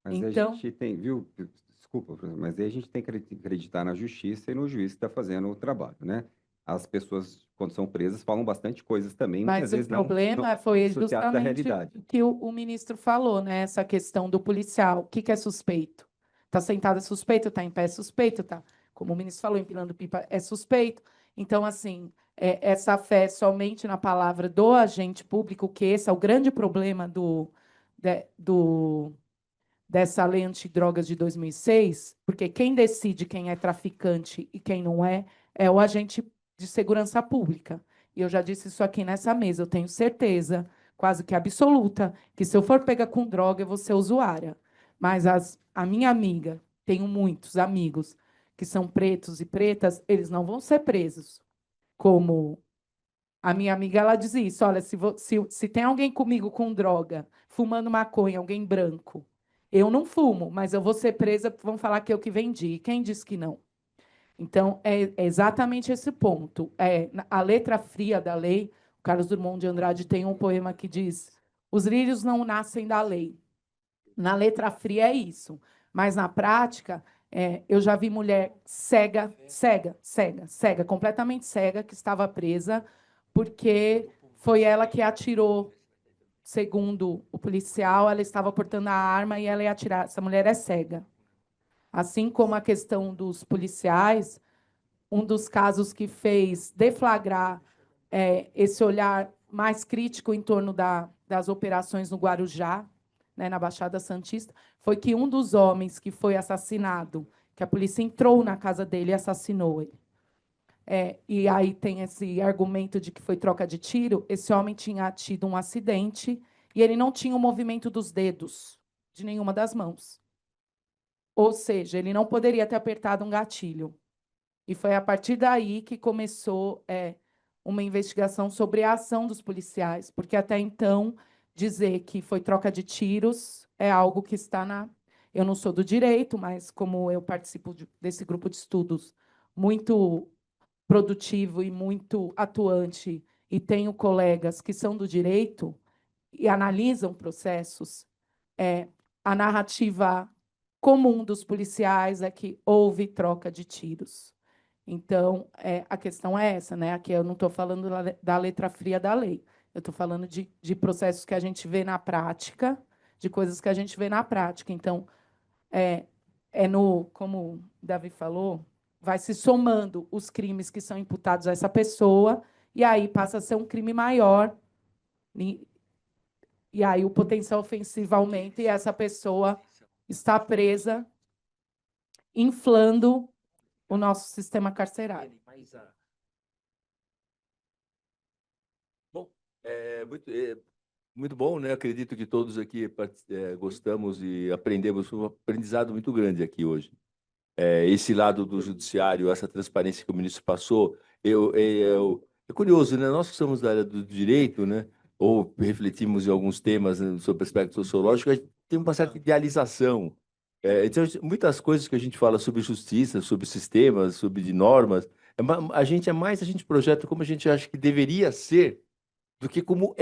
Speaker 4: Mas
Speaker 5: Então,
Speaker 4: a gente tem, viu? Desculpa, professor, mas aí a gente tem que acreditar na justiça e no juiz que está fazendo o trabalho, né? As pessoas, quando são presas, falam bastante coisas também, muitas
Speaker 5: mas o
Speaker 4: vezes
Speaker 5: problema foi
Speaker 4: isso teatro da
Speaker 5: justamente
Speaker 4: realidade.
Speaker 5: o que o ministro falou, né? Essa questão do policial. O que que é suspeito? Está sentado é suspeito, está em pé é suspeito, tá? Como o ministro falou, empilando pipa é suspeito. Então, assim, essa fé somente na palavra do agente público, que esse é o grande problema dessa lei antidrogas de 2006, porque quem decide quem é traficante e quem não é o agente de segurança pública. E eu já disse isso aqui nessa mesa, eu tenho certeza, quase que absoluta, que se eu for pega com droga, eu vou ser usuária. Mas a minha amiga, tenho muitos amigos que são pretos e pretas, eles não vão ser presos. Como a minha amiga, ela dizia isso, olha, se tem alguém comigo com droga, fumando maconha, alguém branco, eu não fumo, mas eu vou ser presa, vão falar que eu que vendi. Quem disse que não? Então, é exatamente esse ponto. A letra fria da lei, o Carlos Drummond de Andrade tem um poema que diz: os lírios não nascem da lei. Na letra fria é isso. Mas, na prática, eu já vi mulher cega, completamente cega, que estava presa, porque foi ela que atirou. Segundo o policial, ela estava portando a arma e ela ia atirar. Essa mulher é cega. Assim como a questão dos policiais, um dos casos que fez deflagrar esse olhar mais crítico em torno das operações no Guarujá, né, na Baixada Santista, foi que um dos homens que foi assassinado, que a polícia entrou na casa dele e assassinou ele. E aí tem esse argumento de que foi troca de tiro. Esse homem tinha tido um acidente e ele não tinha o movimento dos dedos de nenhuma das mãos. Ou seja, ele não poderia ter apertado um gatilho. E foi a partir daí que começou uma investigação sobre a ação dos policiais, porque até então dizer que foi troca de tiros é algo que está na... Eu não sou do direito, mas como eu participo desse grupo de estudos muito produtivo e muito atuante, e tenho colegas que são do direito e analisam processos, a narrativa comum dos policiais é que houve troca de tiros. Então, a questão é essa, né? Aqui eu não estou falando da letra fria da lei, eu estou falando de processos que a gente vê na prática, de coisas que a gente vê na prática. Então, como o Davi falou, vai se somando os crimes que são imputados a essa pessoa, e aí passa a ser um crime maior, e aí o potencial ofensivo aumenta, e essa pessoa está presa, inflando o nosso sistema carcerário.
Speaker 2: Bom, muito bom, né? Acredito que todos aqui gostamos e aprendemos, foi um aprendizado muito grande aqui hoje. Esse lado do judiciário, essa transparência que o ministro passou, é curioso, né? Nós que somos da área do direito, né? Ou refletimos em alguns temas, né, sobre o aspecto sociológico, a gente tem uma certa idealização. Então, muitas coisas que a gente fala sobre justiça, sobre sistemas, sobre de normas, a gente projeta como a gente acha que deveria ser do que como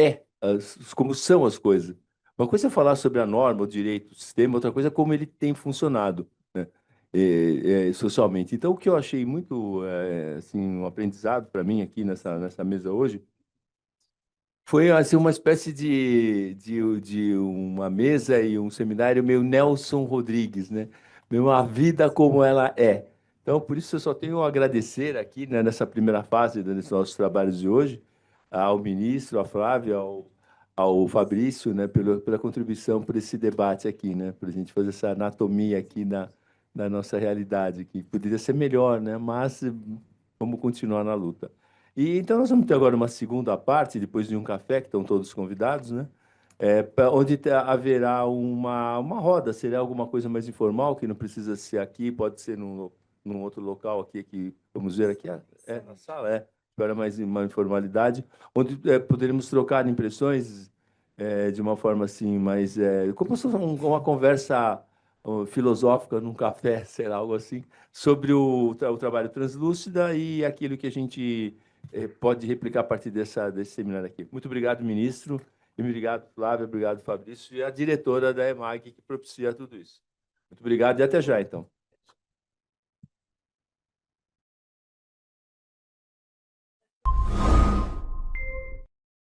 Speaker 2: como são as coisas. Uma coisa é falar sobre a norma, o direito, o sistema, outra coisa é como ele tem funcionado, né, socialmente. Então, o que eu achei muito assim, um aprendizado para mim aqui nessa mesa hoje foi assim, uma espécie de uma mesa e um seminário meio Nelson Rodrigues, né? Meio a vida como ela é. Então, por isso, eu só tenho a agradecer aqui, né, nessa primeira fase desses nossos trabalhos de hoje, ao ministro, à Flávia, ao Fabrício, né, pela contribuição por esse debate aqui, né, para a gente fazer essa anatomia aqui na nossa realidade, que poderia ser melhor, né, mas vamos continuar na luta. E então nós vamos ter agora uma segunda parte, depois de um café, que estão todos convidados, né? Onde haverá uma roda, será alguma coisa mais informal, que não precisa ser aqui, pode ser num outro local aqui, vamos ver aqui, na sala, para mais uma informalidade, onde poderemos trocar impressões de uma forma assim, mais, como se fosse uma conversa filosófica num café, sei lá, algo assim, sobre o trabalho translúcida e aquilo que a gente pode replicar a partir desse seminário aqui. Muito obrigado, ministro, e obrigado, Flávia, obrigado, Fabrício, e a diretora da EMAG que propicia tudo isso. Muito obrigado e até já, então.